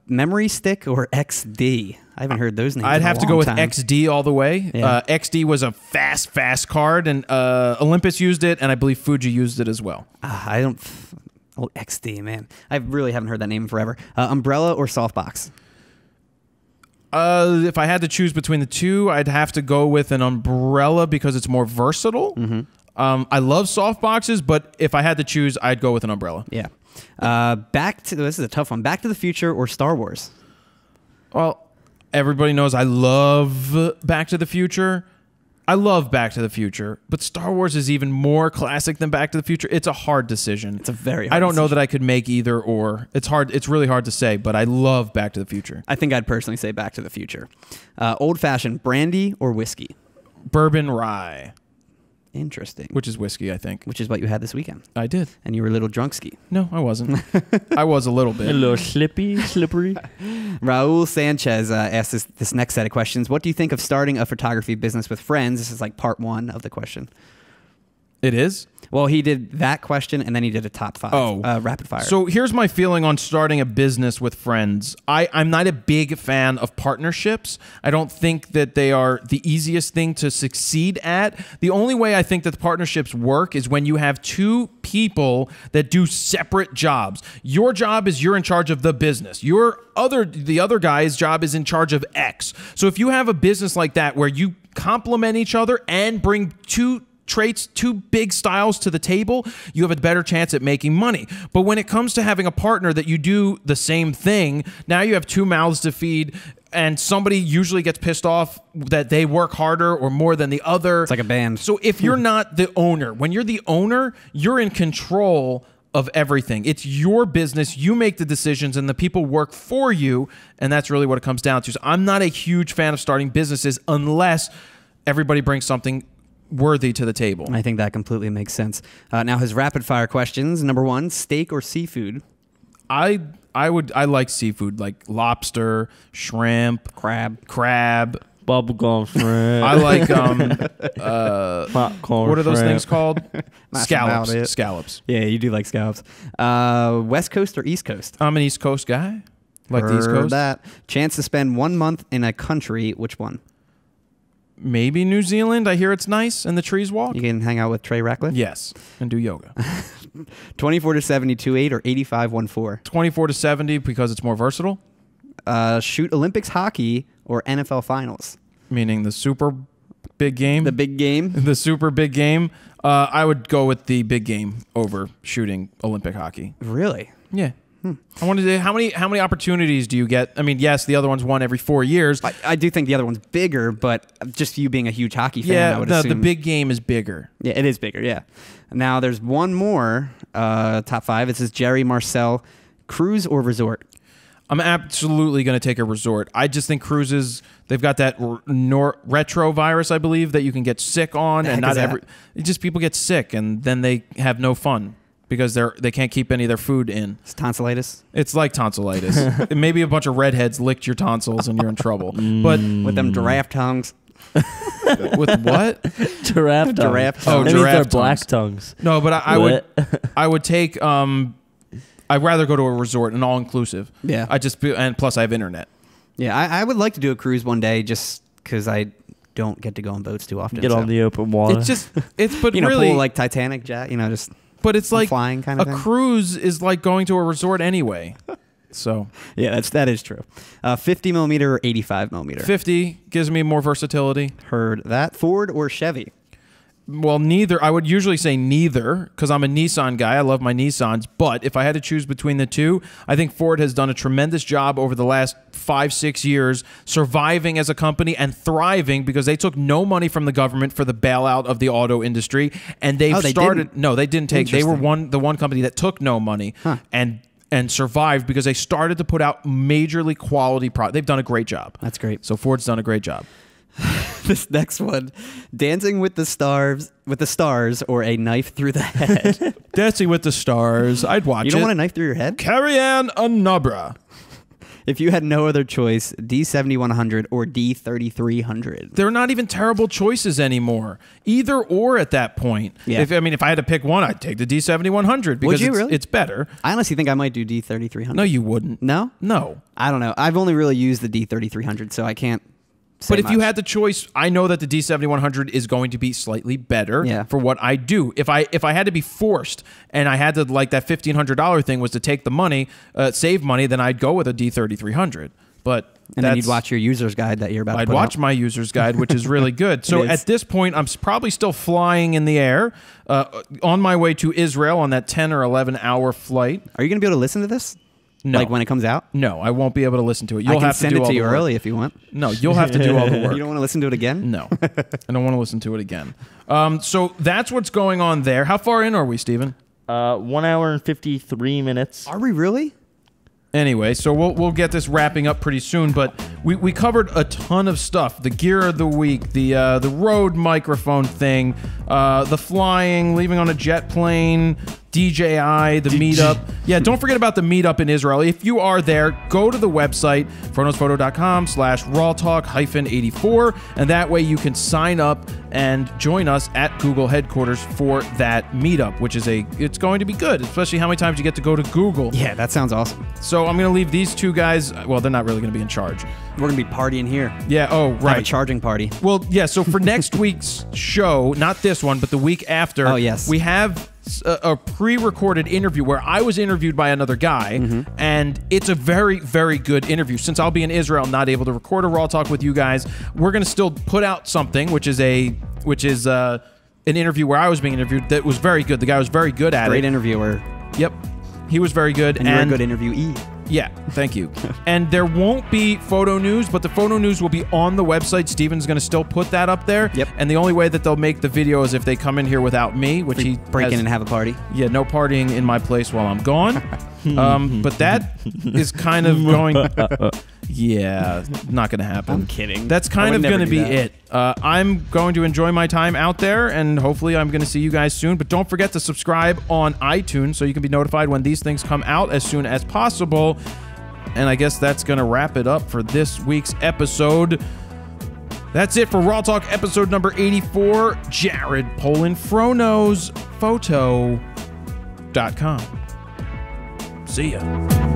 Memory Stick or XD? I haven't heard those names. I'd have to go with time. XD all the way. Yeah. XD was a fast card, and Olympus used it, and I believe Fuji used it as well. I don't. Oh, XD, man. I really haven't heard that name in forever. Umbrella or softbox? If I had to choose between the two, I'd have to go with an Umbrella because it's more versatile. I love softboxes, but if I had to choose, I'd go with an Umbrella. Yeah. This is a tough one. Back to the Future or Star Wars? Well, everybody knows I love Back to the Future. I love Back to the Future, but Star Wars is even more classic than Back to the Future. It's a hard decision. It's a very hard I don't know decision. that I could make either or. It's hard. It's really hard to say, but I love Back to the Future. I think I'd personally say Back to the Future. Old-fashioned brandy or whiskey? Bourbon rye, Interesting. which is whiskey, I think. Which is what you had this weekend. I did. And you were a little drunk-ski. No, I wasn't. I was a little bit. A little slippery. Raul Sanchez asked this next set of questions. What do you think of starting a photography business with friends? This is like part 1 of the question. It is? Well, he did that question, and then he did a top 5 rapid fire. So here's my feeling on starting a business with friends. I'm not a big fan of partnerships. I don't think that they are the easiest thing to succeed at. The only way I think that the partnerships work is when you have 2 people that do separate jobs. Your job is you're in charge of the business. The other guy's job is in charge of X. So if you have a business like that where you complement each other and bring 2 big styles to the table, you have a better chance at making money. But when it comes to having a partner that you do the same thing, now you have 2 mouths to feed, and somebody usually gets pissed off that they work harder or more than the other. It's like a band. So if you're not the owner, when you're the owner, you're in control of everything. It's your business. You make the decisions and the people work for you, and that's really what it comes down to. So I'm not a huge fan of starting businesses unless everybody brings something worthy to the table. I think that completely makes sense. Now his rapid fire questions. Number 1, steak or seafood? I like seafood, like lobster, shrimp, Crab. Bubblegum shrimp. I like popcorn. what are those shrimp. things called? That's Scallops. about it. Scallops. Yeah, you do like scallops. West Coast or East Coast? I'm an East Coast guy. Like the East Heard Coast. that. Chance to spend 1 month in a country. Which one? Maybe New Zealand. I hear it's nice and the trees walk. You can hang out with Trey Ratcliffe. Yes, and do yoga. 24 to 72.8 or 85.14. 24 to 70 because it's more versatile. Shoot Olympics hockey or NFL finals. Meaning the super big game. The big game. The super big game. I would go with the big game over shooting Olympic hockey. Really? Yeah. I wanted to. How many opportunities do you get? I mean, yes, the other one's one every 4 years. I do think the other one's bigger, but just you being a huge hockey fan, I would assume. The big game is bigger. Yeah, it is bigger, yeah. Now, there's one more, top 5. It says Jerry Marcel, cruise or resort? I'm absolutely going to take a resort. I just think cruises, they've got that retro virus, I believe, that you can get sick on. And not every. It's just people get sick and then they have no fun. Because they can't keep any of their food in. It's tonsillitis? It's like tonsillitis. Maybe a bunch of redheads licked your tonsils and you're in trouble. But with them giraffe tongues. With what? Giraffe tongues. Giraffe tongues. Oh, That means giraffe they're tongues. black tongues. No, but I would take. I'd rather go to a resort, an all inclusive. Yeah. And plus I have internet. Yeah, I would like to do a cruise one day just because I don't get to go on boats too often. Get on the open water. But you know, really pull like Titanic jet, just. But it's like flying kind of a thing. cruise is like going to a resort anyway. So Yeah, that is true. 50 millimeter or 85 millimeter? 50 gives me more versatility. Heard that. Ford or Chevy? Well, neither. I would usually say neither because I'm a Nissan guy. I love my Nissans. But if I had to choose between the two, I think Ford has done a tremendous job over the last 5-6 years surviving as a company and thriving because they took no money from the government for the bailout of the auto industry. And they've started. Didn't? No, they didn't take. They were Interesting. the one company that took no money and survived because they started to put out majorly quality product. They've done a great job. That's great. So Ford's done a great job. This next one, Dancing with the Stars or A Knife Through the Head? Dancing with the Stars. I'd watch it. You don't want a knife through your head? Carrie Ann Anubra. If you had no other choice, D7100 or D3300? They're not even terrible choices anymore. Either or at that point. Yeah. If I had to pick one, I'd take the D7100 because it's better. I honestly think I might do D3300. No, you wouldn't. No? No. I don't know. I've only really used the D3300, so I can't say But if you much. had the choice, I know that the D7100 is going to be slightly better for what I do. If I had to be forced and I had to, like that $1,500 thing was to take the money, save money, then I'd go with a D3300. But then you'd watch your user's guide that you're about to I'd put watch out. my user's guide, which is really good. So at this point, I'm probably still flying in the air on my way to Israel on that 10 or 11 hour flight. Are you going to be able to listen to this? No. Like when it comes out? No, I won't be able to listen to it. You'll I can have to send do it all to you the work. early if you want. No, you'll have to do all the work. You don't want to listen to it again? No, I don't want to listen to it again. So that's what's going on there. How far in are we, Steven? 1 hour and 53 minutes. Are we really? Anyway, so we'll get this wrapping up pretty soon, but we covered a ton of stuff. The gear of the week, the Rode microphone thing, the flying, leaving on a jet plane, DJI, the meetup. Yeah, don't forget about the meetup in Israel. If you are there, go to the website, fronosphoto.com/rawtalk-84, and that way you can sign up and join us at Google headquarters for that meetup, which is it's going to be good, especially how many times you get to go to Google. Yeah, that sounds awesome. So I'm going to leave these two guys. Well, they're not really going to be in charge. We're going to be partying here. Yeah. Oh, Have a right. charging party. Well, yeah. So for next week's show, not this one, but the week after, Oh, yes. we have a pre-recorded interview where I was interviewed by another guy, and it's a very, very good interview. Since I'll be in Israel, not able to record a Raw Talk with you guys, we're going to still put out something, which is an interview where I was being interviewed that was very good. The guy was very good at Great it. interviewer. Yep. He was very good. And you're a good interviewee. Yeah, thank you. And there won't be photo news, but the photo news will be on the website. Steven's going to still put that up there. Yep. And the only way that they'll make the video is if they come in here without me, which he Break has, in and have a party. Yeah, no partying in my place while I'm gone. But that is kind of going... Yeah, not going to happen. I'm kidding. That's kind I of would going to never be do that. it. I'm going to enjoy my time out there, and hopefully I'm going to see you guys soon. But don't forget to subscribe on iTunes so you can be notified when these things come out as soon as possible. And I guess that's going to wrap it up for this week's episode. That's it for Raw Talk episode number 84. Jared Polin, FroKnowsPhoto.com. See ya.